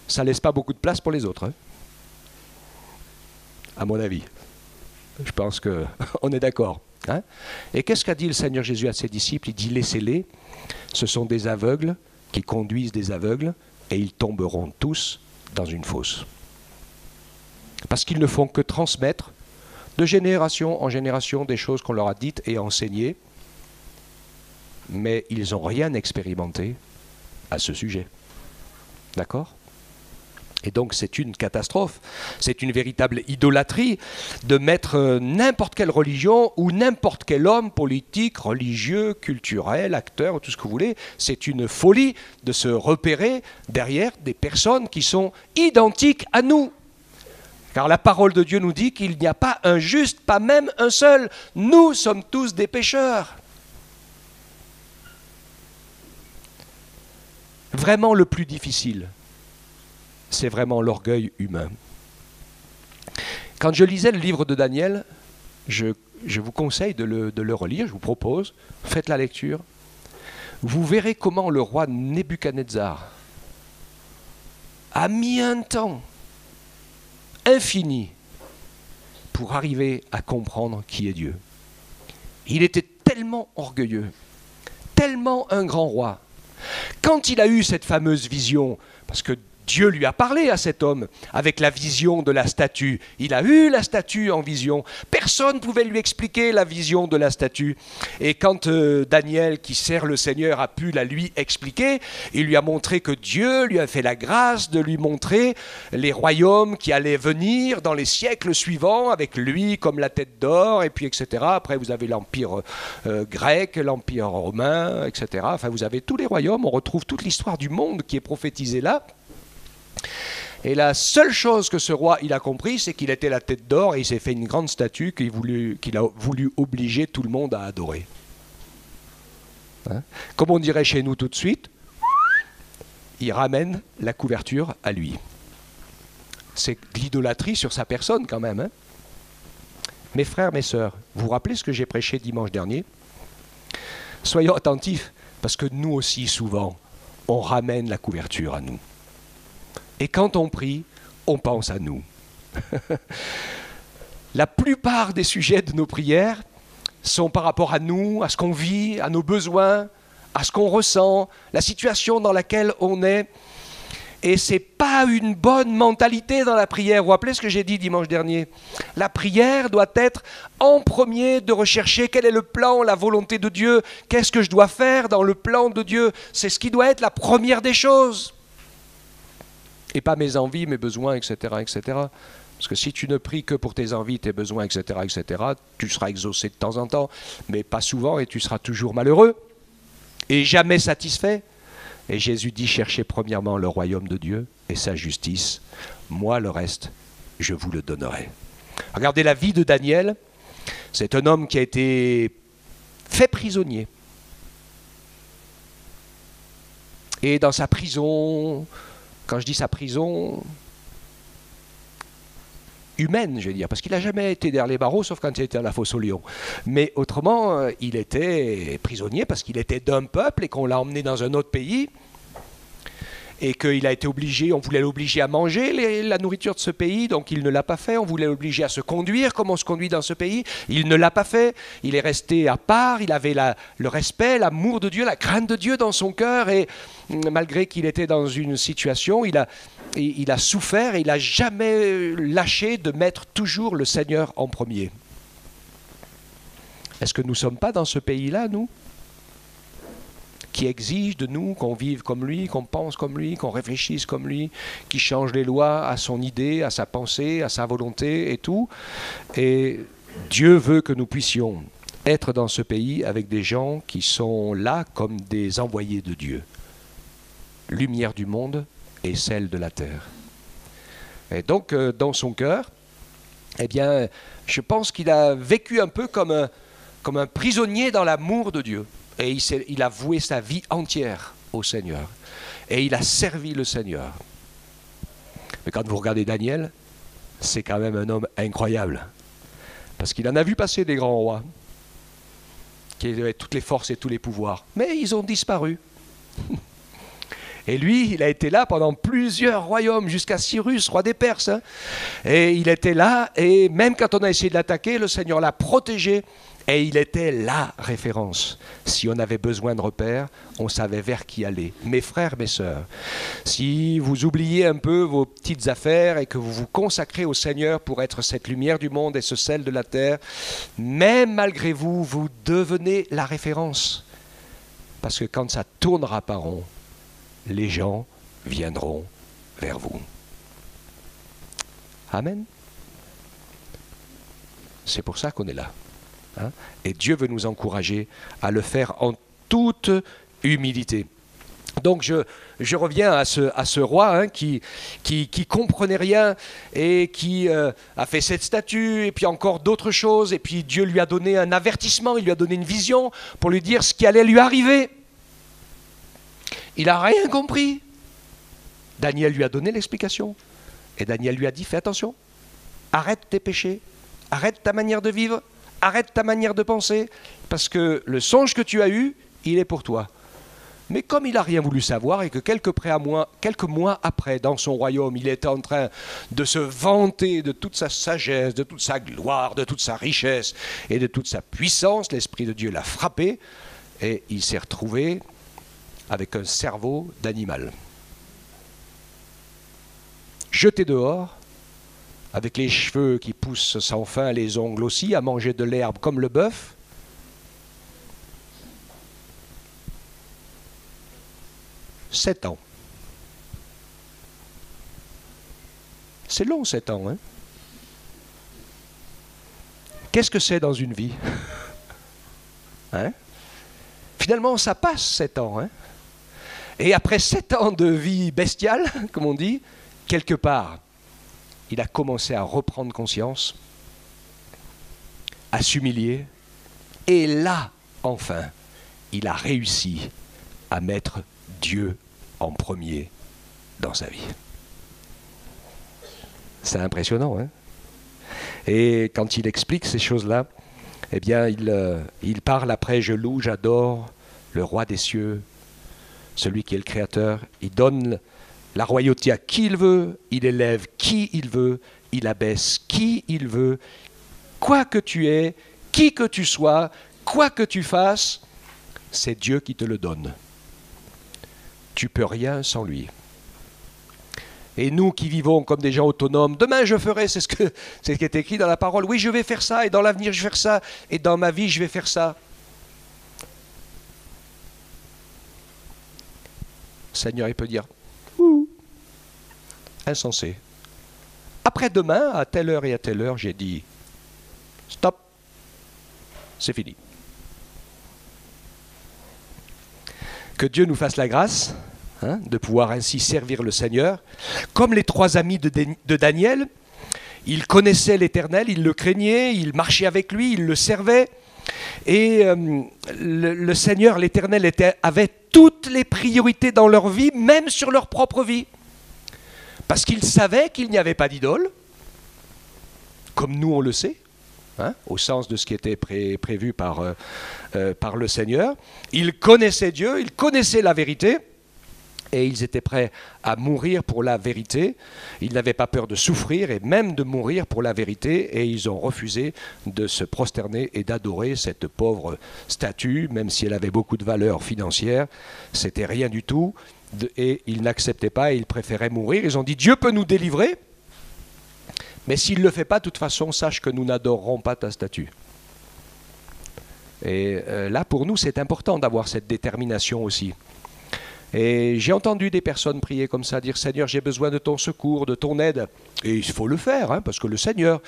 Ça ne laisse pas beaucoup de place pour les autres, hein, à mon avis. Je pense qu'on est d'accord. Hein. Et qu'est-ce qu'a dit le Seigneur Jésus à ses disciples? Il dit, laissez-les, ce sont des aveugles qui conduisent des aveugles, et ils tomberont tous dans une fosse. Parce qu'ils ne font que transmettre de génération en génération des choses qu'on leur a dites et enseignées, mais ils n'ont rien expérimenté à ce sujet. D'accord ? Et donc c'est une catastrophe, c'est une véritable idolâtrie de mettre n'importe quelle religion ou n'importe quel homme politique, religieux, culturel, acteur, tout ce que vous voulez. C'est une folie de se repérer derrière des personnes qui sont identiques à nous. Car la parole de Dieu nous dit qu'il n'y a pas un juste, pas même un seul. Nous sommes tous des pécheurs. Vraiment le plus difficile, c'est vraiment l'orgueil humain. Quand je lisais le livre de Daniel, je vous conseille de le relire, je vous propose, faites la lecture. Vous verrez comment le roi Nebuchadnezzar a mis un temps infini pour arriver à comprendre qui est Dieu. Il était tellement orgueilleux, tellement un grand roi. Quand il a eu cette fameuse vision, parce que Dieu lui a parlé à cet homme avec la vision de la statue. Il a eu la statue en vision. Personne ne pouvait lui expliquer la vision de la statue. Et quand Daniel, qui sert le Seigneur, a pu la lui expliquer, il lui a montré que Dieu lui a fait la grâce de lui montrer les royaumes qui allaient venir dans les siècles suivants, avec lui comme la tête d'or, et puis etc. Après, vous avez l'Empire grec, l'Empire romain, etc. Enfin, vous avez tous les royaumes. On retrouve toute l'histoire du monde qui est prophétisée là. Et la seule chose que ce roi il a compris, c'est qu'il était la tête d'or et il s'est fait une grande statue qu'il a voulu obliger tout le monde à adorer. Hein? Comme on dirait chez nous tout de suite, il ramène la couverture à lui. C'est de l'idolâtrie sur sa personne quand même. Hein? Mes frères, mes sœurs, vous vous rappelez ce que j'ai prêché dimanche dernier? Soyons attentifs, parce que nous aussi, souvent, on ramène la couverture à nous. Et quand on prie, on pense à nous. La plupart des sujets de nos prières sont par rapport à nous, à ce qu'on vit, à nos besoins, à ce qu'on ressent, la situation dans laquelle on est. Et ce n'est pas une bonne mentalité dans la prière. Vous vous rappelez ce que j'ai dit dimanche dernier? La prière doit être en premier de rechercher quel est le plan, la volonté de Dieu. Qu'est-ce que je dois faire dans le plan de Dieu? C'est ce qui doit être la première des choses. Et pas mes envies, mes besoins, etc., etc. Parce que si tu ne pries que pour tes envies, tes besoins, etc., etc., tu seras exaucé de temps en temps, mais pas souvent, et tu seras toujours malheureux et jamais satisfait. Et Jésus dit, cherchez premièrement le royaume de Dieu et sa justice. Moi, le reste, je vous le donnerai. Regardez la vie de Daniel. C'est un homme qui a été fait prisonnier. Et dans sa prison, quand je dis sa prison humaine, je vais dire, parce qu'il n'a jamais été derrière les barreaux, sauf quand il était à la fosse aux lions. Mais autrement, il était prisonnier parce qu'il était d'un peuple et qu'on l'a emmené dans un autre pays et qu'il a été obligé, on voulait l'obliger à manger la nourriture de ce pays, donc il ne l'a pas fait. On voulait l'obliger à se conduire comme on se conduit dans ce pays, il ne l'a pas fait. Il est resté à part, il avait le respect, l'amour de Dieu, la crainte de Dieu dans son cœur, et malgré qu'il était dans une situation, il a souffert et il n'a jamais lâché de mettre toujours le Seigneur en premier. Est-ce que nous ne sommes pas dans ce pays-là, nous, qui exige de nous qu'on vive comme lui, qu'on pense comme lui, qu'on réfléchisse comme lui, qui change les lois à son idée, à sa pensée, à sa volonté et tout. Et Dieu veut que nous puissions être dans ce pays avec des gens qui sont là comme des envoyés de Dieu. Lumière du monde et celle de la terre. Et donc, dans son cœur, eh bien, je pense qu'il a vécu un peu comme un prisonnier dans l'amour de Dieu. Et il a voué sa vie entière au Seigneur. Et il a servi le Seigneur. Mais quand vous regardez Daniel, c'est quand même un homme incroyable. Parce qu'il en a vu passer des grands rois, qui avaient toutes les forces et tous les pouvoirs. Mais ils ont disparu. Et lui, il a été là pendant plusieurs royaumes, jusqu'à Cyrus, roi des Perses. Hein. Et il était là, et même quand on a essayé de l'attaquer, le Seigneur l'a protégé. Et il était la référence. Si on avait besoin de repères, on savait vers qui aller. Mes frères, mes sœurs, si vous oubliez un peu vos petites affaires et que vous vous consacrez au Seigneur pour être cette lumière du monde et ce sel de la terre, même malgré vous, vous devenez la référence. Parce que quand ça tournera pas rond, les gens viendront vers vous. Amen. C'est pour ça qu'on est là. Hein? Et Dieu veut nous encourager à le faire en toute humilité. Donc je reviens à ce roi hein, qui comprenait rien et qui a fait cette statue et puis encore d'autres choses. Et puis Dieu lui a donné un avertissement, il lui a donné une vision pour lui dire ce qui allait lui arriver. Il n'a rien compris. Daniel lui a donné l'explication. Et Daniel lui a dit, fais attention, arrête tes péchés, arrête ta manière de vivre, arrête ta manière de penser, parce que le songe que tu as eu, il est pour toi. Mais comme il n'a rien voulu savoir et que quelques mois après, dans son royaume, il était en train de se vanter de toute sa sagesse, de toute sa gloire, de toute sa richesse et de toute sa puissance, l'Esprit de Dieu l'a frappé et il s'est retrouvé avec un cerveau d'animal. Jeté dehors, avec les cheveux qui poussent sans fin, les ongles aussi, à manger de l'herbe comme le bœuf. « 7 ans. C'est long, 7 ans. Hein? Qu'est-ce que c'est dans une vie hein? Finalement, ça passe 7 ans. Hein? Et après 7 ans de vie bestiale, comme on dit, quelque part, il a commencé à reprendre conscience, à s'humilier, et là, enfin, il a réussi à mettre Dieu en premier dans sa vie. C'est impressionnant, hein? Et quand il explique ces choses-là, eh bien, il parle après, je loue, j'adore le roi des cieux, celui qui est le créateur. Il donne la royauté à qui il veut, il élève qui il veut, il abaisse qui il veut. Quoi que tu aies, qui que tu sois, quoi que tu fasses, c'est Dieu qui te le donne. Tu peux rien sans lui. Et nous qui vivons comme des gens autonomes, demain je ferai, c'est ce qui est écrit dans la parole, oui je vais faire ça, et dans l'avenir je vais faire ça, et dans ma vie je vais faire ça. Le Seigneur il peut dire, ouh, insensé. Après-demain, à telle heure et à telle heure, j'ai dit, stop, c'est fini. Que Dieu nous fasse la grâce de pouvoir ainsi servir le Seigneur. Comme les 3 amis de Daniel, ils connaissaient l'Éternel, ils le craignaient, ils marchaient avec lui, ils le servaient. Et le Seigneur, l'Éternel, avait toutes les priorités dans leur vie, même sur leur propre vie. Parce qu'ils savaient qu'il n'y avait pas d'idole, comme nous on le sait, au sens de ce qui était prévu par le Seigneur. Ils connaissaient Dieu, ils connaissaient la vérité, et ils étaient prêts à mourir pour la vérité. Ils n'avaient pas peur de souffrir et même de mourir pour la vérité, et ils ont refusé de se prosterner et d'adorer cette pauvre statue, même si elle avait beaucoup de valeur financière. C'était rien du tout, et ils n'acceptaient pas, et ils préféraient mourir. Ils ont dit, Dieu peut nous délivrer, mais s'il ne le fait pas, de toute façon, sache que nous n'adorerons pas ta statue. Et là, pour nous, c'est important d'avoir cette détermination aussi. Et j'ai entendu des personnes prier comme ça, dire « Seigneur, j'ai besoin de ton secours, de ton aide ». Et il faut le faire, parce que le Seigneur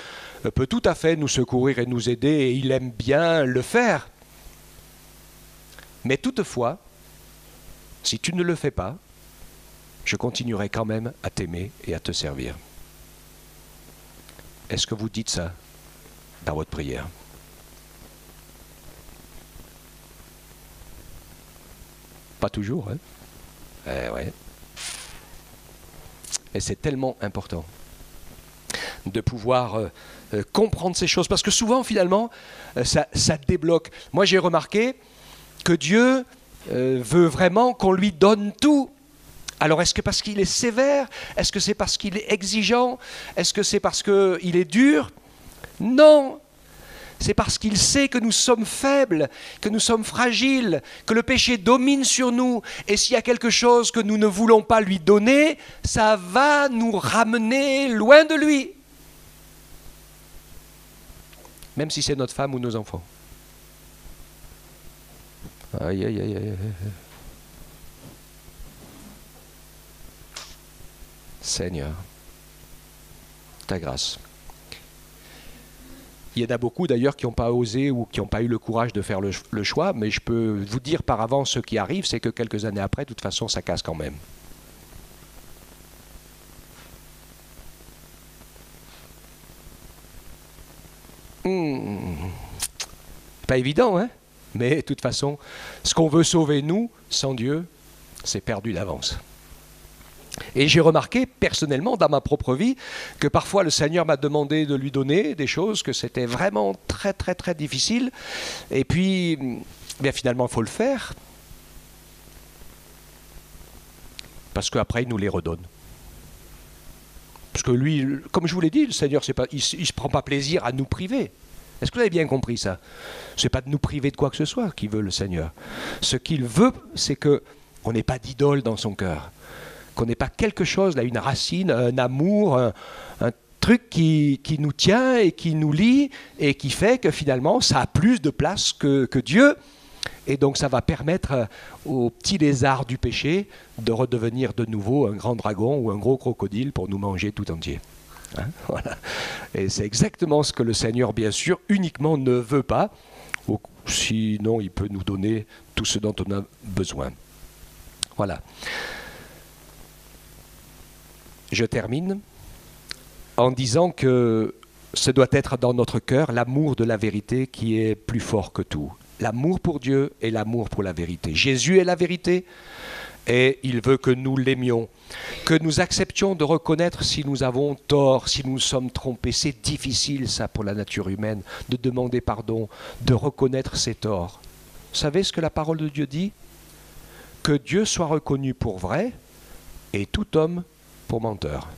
peut tout à fait nous secourir et nous aider, et il aime bien le faire. Mais toutefois, si tu ne le fais pas, je continuerai quand même à t'aimer et à te servir. Est-ce que vous dites ça dans votre prière? Pas toujours, hein? Ouais. Et c'est tellement important de pouvoir comprendre ces choses, parce que souvent, finalement, ça débloque. Moi, j'ai remarqué que Dieu veut vraiment qu'on lui donne tout. Alors, est-ce que parce qu'il est sévère? Est-ce que c'est parce qu'il est exigeant? Est-ce que c'est parce qu'il est dur? Non! C'est parce qu'il sait que nous sommes faibles, que nous sommes fragiles, que le péché domine sur nous. Et s'il y a quelque chose que nous ne voulons pas lui donner, ça va nous ramener loin de lui. Même si c'est notre femme ou nos enfants. Aïe, aïe, aïe, aïe. Seigneur, ta grâce. Il y en a beaucoup d'ailleurs qui n'ont pas osé ou qui n'ont pas eu le courage de faire le choix, mais je peux vous dire par avance ce qui arrive, c'est que quelques années après, de toute façon, ça casse quand même. Pas évident, hein? Mais de toute façon, ce qu'on veut sauver nous, sans Dieu, c'est perdu d'avance. Et j'ai remarqué personnellement dans ma propre vie que parfois le Seigneur m'a demandé de lui donner des choses, que c'était vraiment très très très difficile. Et puis, bien finalement, il faut le faire. Parce qu'après, il nous les redonne. Parce que lui, comme je vous l'ai dit, le Seigneur, il ne se prend pas plaisir à nous priver. Est-ce que vous avez bien compris ça? Ce n'est pas de nous priver de quoi que ce soit qu'il veut le Seigneur. Ce qu'il veut, c'est qu'on n'ait pas d'idole dans son cœur. Qu'on n'ait pas quelque chose, là, une racine, un amour, un truc qui nous tient et qui nous lie et qui fait que finalement ça a plus de place que Dieu. Et donc ça va permettre au petit lézard du péché de redevenir de nouveau un grand dragon ou un gros crocodile pour nous manger tout entier. Hein, voilà. Et c'est exactement ce que le Seigneur, bien sûr, uniquement ne veut pas. Sinon, il peut nous donner tout ce dont on a besoin. Voilà. Je termine en disant que ce doit être dans notre cœur l'amour de la vérité qui est plus fort que tout. L'amour pour Dieu et l'amour pour la vérité. Jésus est la vérité et il veut que nous l'aimions, que nous acceptions de reconnaître si nous avons tort, si nous nous sommes trompés. C'est difficile ça pour la nature humaine, de demander pardon, de reconnaître ses torts. Vous savez ce que la parole de Dieu dit? Que Dieu soit reconnu pour vrai et tout homme pour menteur.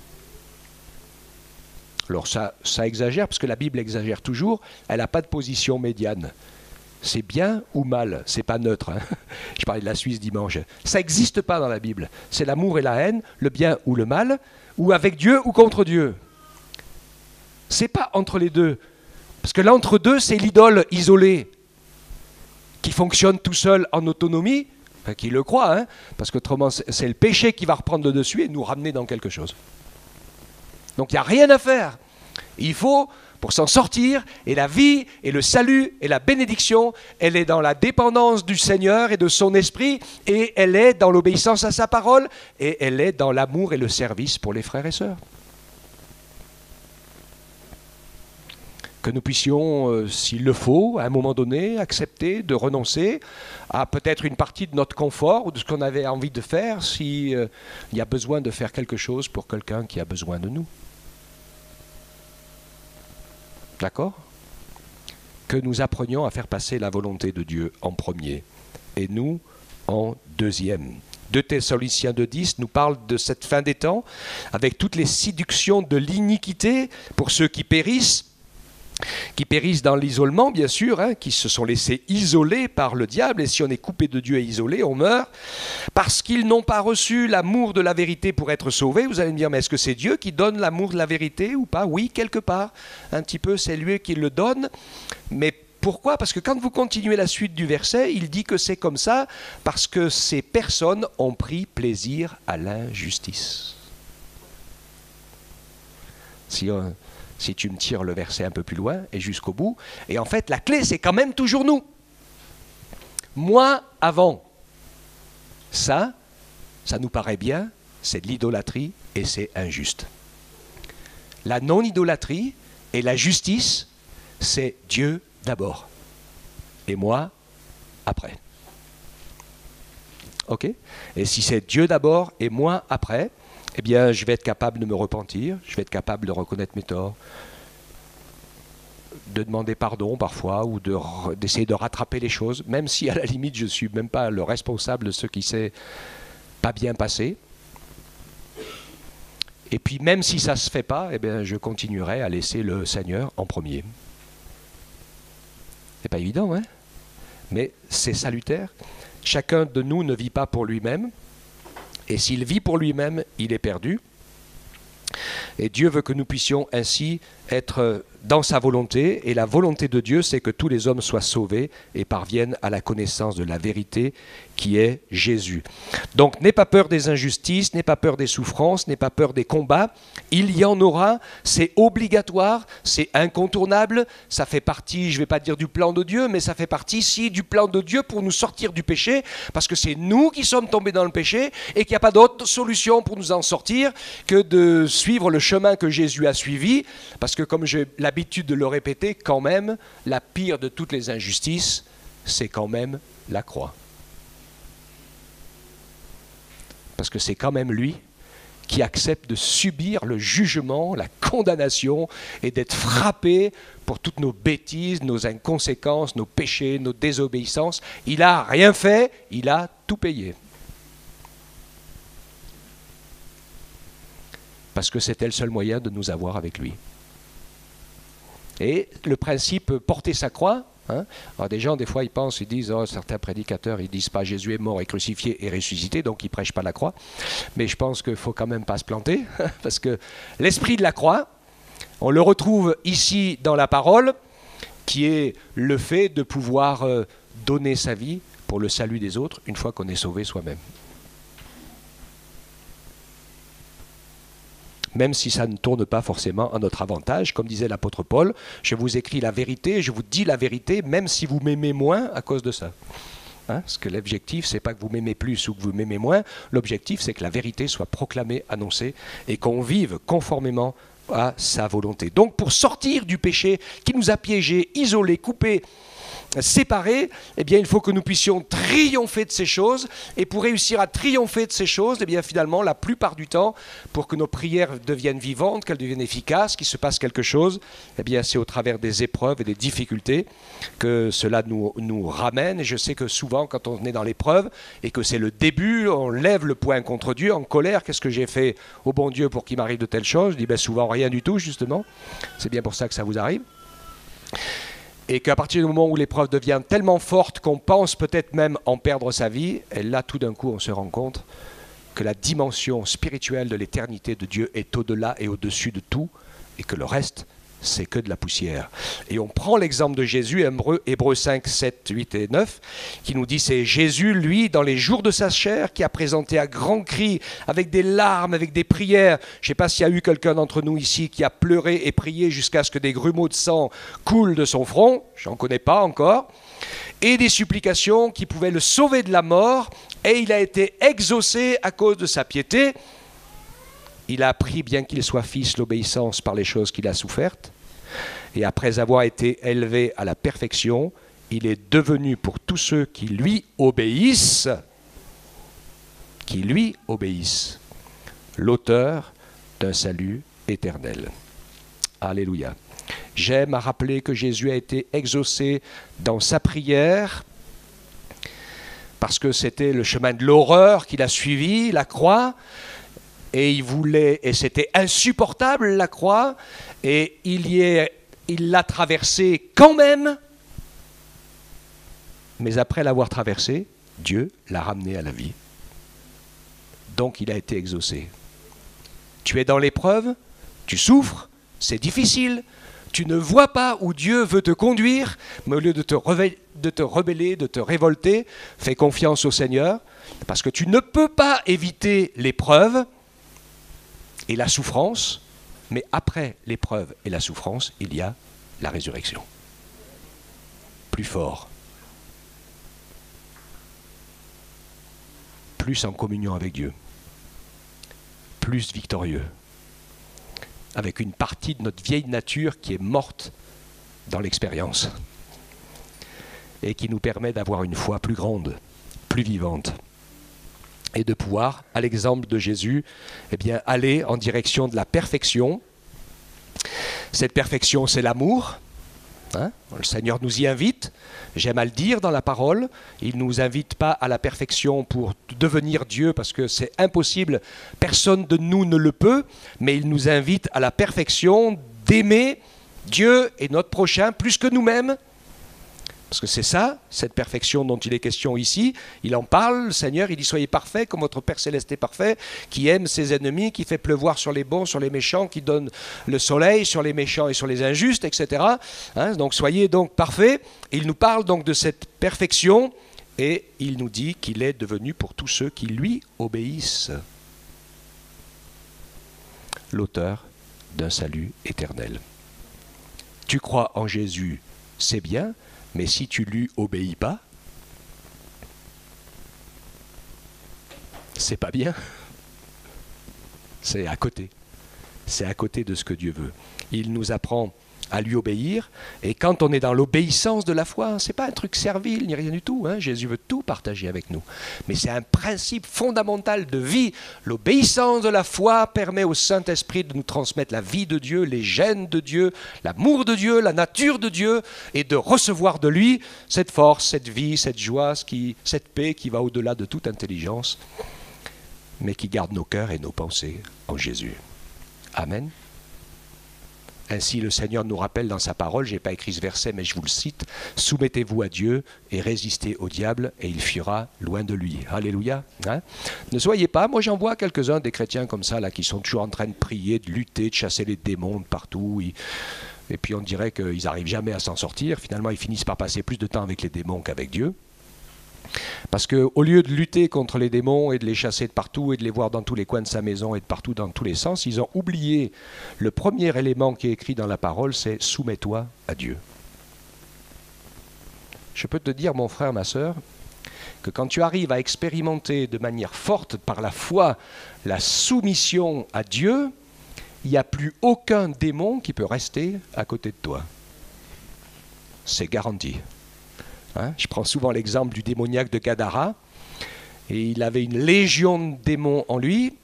Alors ça exagère, parce que la Bible exagère toujours, elle n'a pas de position médiane. C'est bien ou mal, c'est pas neutre. Hein. Je parlais de la Suisse dimanche. Ça n'existe pas dans la Bible. C'est l'amour et la haine, le bien ou le mal, ou avec Dieu ou contre Dieu. C'est pas entre les deux. Parce que l'entre-deux, c'est l'idole isolée, qui fonctionne tout seul en autonomie, enfin, qui le croit, hein, parce qu'autrement, c'est le péché qui va reprendre le dessus et nous ramener dans quelque chose. Donc il n'y a rien à faire. Il faut, pour s'en sortir, et la vie, et le salut, et la bénédiction, elle est dans la dépendance du Seigneur et de son esprit, et elle est dans l'obéissance à sa parole, et elle est dans l'amour et le service pour les frères et sœurs. Que nous puissions, s'il le faut, à un moment donné, accepter de renoncer à peut-être une partie de notre confort ou de ce qu'on avait envie de faire s'il y a besoin de faire quelque chose pour quelqu'un qui a besoin de nous. D'accord? Que nous apprenions à faire passer la volonté de Dieu en premier et nous en deuxième. 2 Thessaloniciens 2,10 nous parle de cette fin des temps avec toutes les séductions de l'iniquité pour ceux qui périssent dans l'isolement, bien sûr, hein, qui se sont laissés isoler par le diable. Et si on est coupé de Dieu et isolé, on meurt. Parce qu'ils n'ont pas reçu l'amour de la vérité pour être sauvés. Vous allez me dire, mais est-ce que c'est Dieu qui donne l'amour de la vérité ou pas? Oui, quelque part. Un petit peu, c'est lui qui le donne. Mais pourquoi? Parce que quand vous continuez la suite du verset, il dit que c'est comme ça parce que ces personnes ont pris plaisir à l'injustice. Si tu me tires le verset un peu plus loin et jusqu'au bout. Et en fait, la clé, c'est quand même toujours nous. Moi, avant. Ça nous paraît bien, c'est de l'idolâtrie et c'est injuste. La non-idolâtrie et la justice, c'est Dieu d'abord. Et moi, après. Ok? Et si c'est Dieu d'abord et moi après, eh bien, je vais être capable de me repentir, je vais être capable de reconnaître mes torts, de demander pardon parfois, ou d'essayer de rattraper les choses, même si à la limite, je ne suis même pas le responsable de ce qui s'est pas bien passé. Et puis, même si ça ne se fait pas, eh bien, je continuerai à laisser le Seigneur en premier. C'est pas évident, hein? Mais c'est salutaire. Chacun de nous ne vit pas pour lui-même. Et s'il vit pour lui-même, il est perdu. Et Dieu veut que nous puissions ainsi être dans sa volonté. Et la volonté de Dieu, c'est que tous les hommes soient sauvés et parviennent à la connaissance de la vérité qui est Jésus. Donc, n'aie pas peur des injustices, n'aie pas peur des souffrances, n'aie pas peur des combats. Il y en aura, c'est obligatoire, c'est incontournable. Ça fait partie, je ne vais pas dire du plan de Dieu, mais ça fait partie ici du plan de Dieu pour nous sortir du péché, parce que c'est nous qui sommes tombés dans le péché et qu'il n'y a pas d'autre solution pour nous en sortir que de suivre le chemin que Jésus a suivi, parce que comme j'ai l'habitude de le répéter, quand même, la pire de toutes les injustices, c'est quand même la croix. Parce que c'est quand même lui qui accepte de subir le jugement, la condamnation et d'être frappé pour toutes nos bêtises, nos inconséquences, nos péchés, nos désobéissances. Il n'a rien fait, il a tout payé. Parce que c'était le seul moyen de nous avoir avec lui. Et le principe porter sa croix, hein, alors des gens, des fois, ils pensent, ils disent, oh, certains prédicateurs, ils disent pas Jésus est mort et crucifié et ressuscité, donc ils prêchent pas la croix. Mais je pense qu'il faut quand même pas se planter, parce que l'esprit de la croix, on le retrouve ici dans la parole, qui est le fait de pouvoir donner sa vie pour le salut des autres, une fois qu'on est sauvé soi-même. Même si ça ne tourne pas forcément à notre avantage. Comme disait l'apôtre Paul, je vous écris la vérité, je vous dis la vérité, même si vous m'aimez moins à cause de ça. Hein, parce que l'objectif, c'est pas que vous m'aimez plus ou que vous m'aimez moins, l'objectif, c'est que la vérité soit proclamée, annoncée, et qu'on vive conformément à sa volonté. Donc, pour sortir du péché qui nous a piégés, isolés, coupés séparés, eh bien, il faut que nous puissions triompher de ces choses. Et pour réussir à triompher de ces choses, eh bien, finalement, la plupart du temps, pour que nos prières deviennent vivantes, qu'elles deviennent efficaces, qu'il se passe quelque chose, eh bien, c'est au travers des épreuves et des difficultés que cela nous ramène. Et je sais que souvent, quand on est dans l'épreuve et que c'est le début, on lève le poing contre Dieu en colère. Qu'est-ce que j'ai fait au bon Dieu pour qu'il m'arrive de telles choses? Je dis souvent rien du tout, justement. C'est bien pour ça que ça vous arrive. Et qu'à partir du moment où l'épreuve devient tellement forte qu'on pense peut-être même en perdre sa vie, et là, tout d'un coup, on se rend compte que la dimension spirituelle de l'éternité de Dieu est au-delà et au-dessus de tout, et que le reste, c'est que de la poussière. Et on prend l'exemple de Jésus, Hébreux 5, 7, 8 et 9, qui nous dit c'est Jésus, lui, dans les jours de sa chair, qui a présenté à grands cris, avec des larmes, avec des prières. Je ne sais pas s'il y a eu quelqu'un d'entre nous ici qui a pleuré et prié jusqu'à ce que des grumeaux de sang coulent de son front. Je n'en connais pas encore. Et des supplications qui pouvaient le sauver de la mort. Et il a été exaucé à cause de sa piété. Il a appris, bien qu'il soit fils, l'obéissance par les choses qu'il a souffertes. Et après avoir été élevé à la perfection, il est devenu pour tous ceux qui lui obéissent, l'auteur d'un salut éternel. Alléluia. J'aime à rappeler que Jésus a été exaucé dans sa prière, parce que c'était le chemin de l'horreur qu'il a suivi, la croix. Et il voulait, et c'était insupportable la croix, et il l'a traversée quand même, mais après l'avoir traversée, Dieu l'a ramené à la vie. Donc il a été exaucé. Tu es dans l'épreuve, tu souffres, c'est difficile, tu ne vois pas où Dieu veut te conduire, mais au lieu de te rebeller, de te révolter, fais confiance au Seigneur, parce que tu ne peux pas éviter l'épreuve, et la souffrance, mais après l'épreuve et la souffrance, il y a la résurrection. Plus fort. Plus en communion avec Dieu. Plus victorieux. Avec une partie de notre vieille nature qui est morte dans l'expérience. Et qui nous permet d'avoir une foi plus grande, plus vivante. Et de pouvoir, à l'exemple de Jésus, eh bien, aller en direction de la perfection. Cette perfection, c'est l'amour. Hein? Le Seigneur nous y invite. J'aime à le dire dans la parole. Il ne nous invite pas à la perfection pour devenir Dieu, parce que c'est impossible. Personne de nous ne le peut. Mais il nous invite à la perfection d'aimer Dieu et notre prochain plus que nous-mêmes. Parce que c'est ça, cette perfection dont il est question ici. Il en parle, le Seigneur, il dit « Soyez parfaits comme votre Père Céleste est parfait, qui aime ses ennemis, qui fait pleuvoir sur les bons, sur les méchants, qui donne le soleil sur les méchants et sur les injustes, etc. » Donc soyez donc parfaits. Il nous parle donc de cette perfection et il nous dit qu'il est devenu pour tous ceux qui lui obéissent l'auteur d'un salut éternel. Tu crois en Jésus, c'est bien. Mais si tu lui obéis pas, c'est pas bien. C'est à côté. C'est à côté de ce que Dieu veut. Il nous apprend à lui obéir. Et quand on est dans l'obéissance de la foi, c'est pas un truc servile ni rien du tout. Jésus veut tout partager avec nous. Mais c'est un principe fondamental de vie. L'obéissance de la foi permet au Saint-Esprit de nous transmettre la vie de Dieu, les gènes de Dieu, l'amour de Dieu, la nature de Dieu, et de recevoir de lui cette force, cette vie, cette joie, cette paix qui va au-delà de toute intelligence, mais qui garde nos cœurs et nos pensées en Jésus. Amen. Ainsi, le Seigneur nous rappelle dans sa parole, je n'ai pas écrit ce verset, mais je vous le cite, « Soumettez-vous à Dieu et résistez au diable, et il fuira loin de lui. » Alléluia. Ne soyez pas, moi j'en vois quelques-uns des chrétiens comme ça, là, qui sont toujours en train de prier, de lutter, de chasser les démons de partout. Et puis on dirait qu'ils n'arrivent jamais à s'en sortir. Finalement, ils finissent par passer plus de temps avec les démons qu'avec Dieu. Parce qu'au lieu de lutter contre les démons et de les chasser de partout et de les voir dans tous les coins de sa maison et de partout dans tous les sens, ils ont oublié le premier élément qui est écrit dans la parole, c'est « Soumets-toi à Dieu ». Je peux te dire, mon frère, ma sœur, que quand tu arrives à expérimenter de manière forte par la foi la soumission à Dieu, il n'y a plus aucun démon qui peut rester à côté de toi. C'est garanti. Hein, je prends souvent l'exemple du démoniaque de Gadara. Et il avait une légion de démons en lui.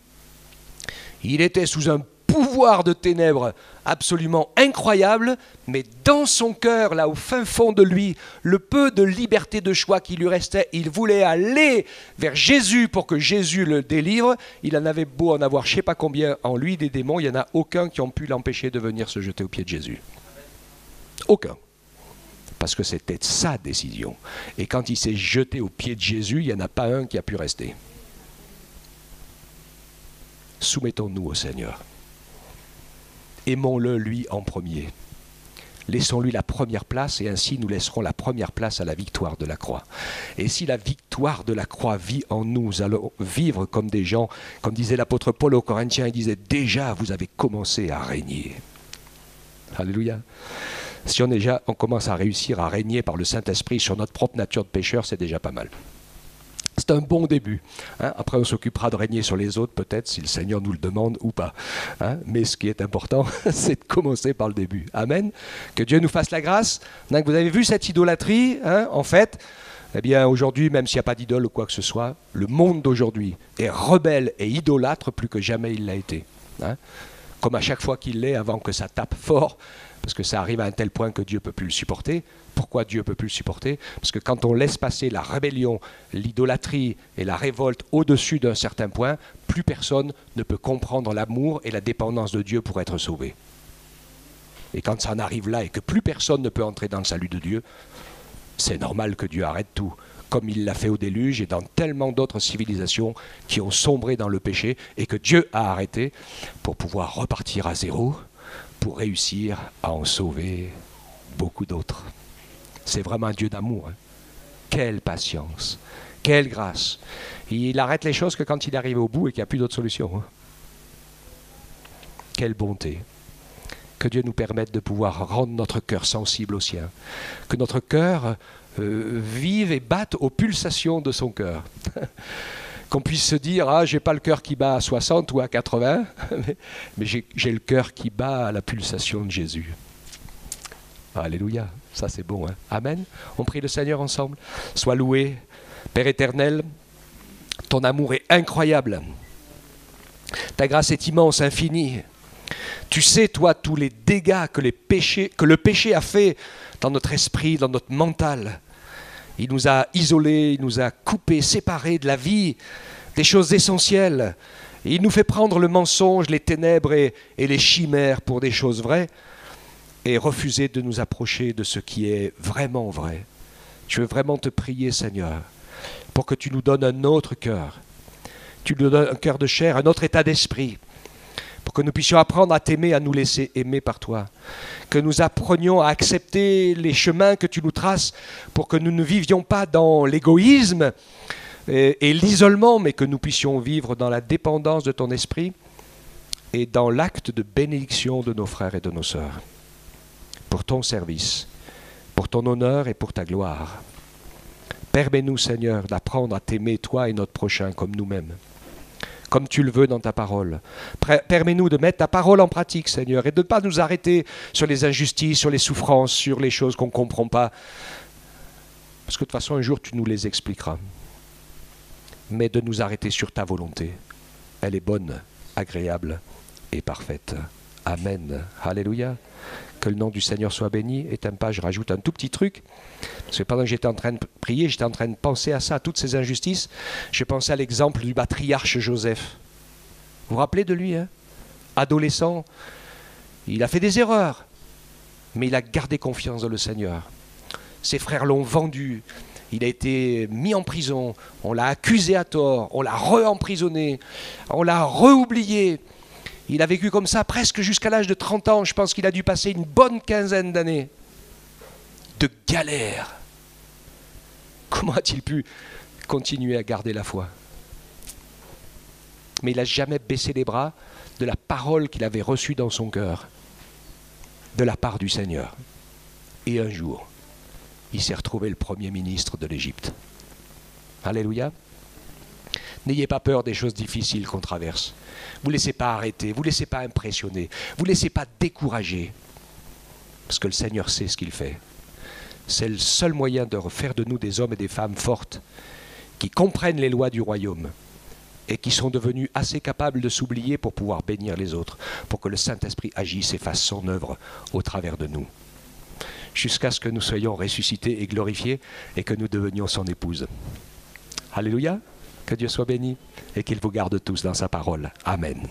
Il était sous un pouvoir de ténèbres absolument incroyable, mais dans son cœur, là au fin fond de lui, le peu de liberté de choix qui lui restait, il voulait aller vers Jésus pour que Jésus le délivre. Il en avait beau en avoir je ne sais pas combien en lui des démons, il n'y en a aucun qui ont pu l'empêcher de venir se jeter aux pieds de Jésus. Aucun. Parce que c'était sa décision. Et quand il s'est jeté aux pieds de Jésus, il n'y en a pas un qui a pu rester. Soumettons-nous au Seigneur. Aimons-le, lui, en premier. Laissons-lui la première place et ainsi nous laisserons la première place à la victoire de la croix. Et si la victoire de la croix vit en nous, nous allons vivre comme des gens, comme disait l'apôtre Paul aux Corinthiens, il disait « Déjà, vous avez commencé à régner. » Alléluia. Si on commence à réussir à régner par le Saint-Esprit sur notre propre nature de pécheur, c'est déjà pas mal. C'est un bon début. Hein. Après, on s'occupera de régner sur les autres, peut-être, si le Seigneur nous le demande ou pas. Hein. Mais ce qui est important, c'est de commencer par le début. Amen. Que Dieu nous fasse la grâce. Donc, vous avez vu cette idolâtrie, hein, en fait. Eh bien, aujourd'hui, même s'il n'y a pas d'idole ou quoi que ce soit, le monde d'aujourd'hui est rebelle et idolâtre plus que jamais il l'a été. Hein. Comme à chaque fois qu'il l'est, avant que ça tape fort, parce que ça arrive à un tel point que Dieu ne peut plus le supporter. Pourquoi Dieu ne peut plus le supporter? Parce que quand on laisse passer la rébellion, l'idolâtrie et la révolte au-dessus d'un certain point, plus personne ne peut comprendre l'amour et la dépendance de Dieu pour être sauvé. Et quand ça en arrive là et que plus personne ne peut entrer dans le salut de Dieu, c'est normal que Dieu arrête tout, comme il l'a fait au déluge et dans tellement d'autres civilisations qui ont sombré dans le péché et que Dieu a arrêté pour pouvoir repartir à zéro, pour réussir à en sauver beaucoup d'autres. C'est vraiment un Dieu d'amour. Hein. Quelle patience, quelle grâce. Il arrête les choses que quand il arrive au bout et qu'il n'y a plus d'autre solution. Hein. Quelle bonté. Que Dieu nous permette de pouvoir rendre notre cœur sensible au sien. Que notre cœur vive et batte aux pulsations de son cœur. Qu'on puisse se dire, ah, j'ai pas le cœur qui bat à 60 ou à 80, mais j'ai le cœur qui bat à la pulsation de Jésus. Alléluia, ça c'est bon. Hein? Amen. On prie le Seigneur ensemble. Sois loué, Père éternel, ton amour est incroyable. Ta grâce est immense, infinie. Tu sais, toi, tous les dégâts que le péché a fait dans notre esprit, dans notre mental. Il nous a isolés, il nous a coupés, séparés de la vie, des choses essentielles. Et il nous fait prendre le mensonge, les ténèbres et les chimères pour des choses vraies et refuser de nous approcher de ce qui est vraiment vrai. Je veux vraiment te prier, Seigneur, pour que tu nous donnes un autre cœur. Tu nous donnes un cœur de chair, un autre état d'esprit, pour que nous puissions apprendre à t'aimer, à nous laisser aimer par toi. Que nous apprenions à accepter les chemins que tu nous traces pour que nous ne vivions pas dans l'égoïsme et l'isolement, mais que nous puissions vivre dans la dépendance de ton esprit et dans l'acte de bénédiction de nos frères et de nos sœurs. Pour ton service, pour ton honneur et pour ta gloire. Permets-nous, Seigneur, d'apprendre à t'aimer, toi et notre prochain, comme nous-mêmes. Comme tu le veux dans ta parole. Permets-nous de mettre ta parole en pratique, Seigneur, et de ne pas nous arrêter sur les injustices, sur les souffrances, sur les choses qu'on ne comprend pas. Parce que de toute façon, un jour, tu nous les expliqueras. Mais de nous arrêter sur ta volonté. Elle est bonne, agréable et parfaite. Amen. Alléluia. Que le nom du Seigneur soit béni. Et t'aimes pas, je rajoute un tout petit truc. Parce que pendant que j'étais en train de prier, j'étais en train de penser à ça, à toutes ces injustices. Je pensais à l'exemple du patriarche Joseph. Vous vous rappelez de lui, hein? Adolescent, il a fait des erreurs, mais il a gardé confiance dans le Seigneur. Ses frères l'ont vendu, il a été mis en prison, on l'a accusé à tort, on l'a re-emprisonné, on l'a re-oublié. Il a vécu comme ça presque jusqu'à l'âge de 30 ans. Je pense qu'il a dû passer une bonne quinzaine d'années de galère. Comment a-t-il pu continuer à garder la foi? Mais il n'a jamais baissé les bras de la parole qu'il avait reçue dans son cœur, de la part du Seigneur. Et un jour, il s'est retrouvé le premier ministre de l'Égypte. Alléluia. N'ayez pas peur des choses difficiles qu'on traverse. Vous ne laissez pas arrêter, vous ne laissez pas impressionner, vous ne laissez pas décourager. Parce que le Seigneur sait ce qu'il fait. C'est le seul moyen de refaire de nous des hommes et des femmes fortes, qui comprennent les lois du royaume et qui sont devenus assez capables de s'oublier pour pouvoir bénir les autres, pour que le Saint-Esprit agisse et fasse son œuvre au travers de nous, jusqu'à ce que nous soyons ressuscités et glorifiés et que nous devenions son épouse. Alléluia, que Dieu soit béni et qu'il vous garde tous dans sa parole. Amen.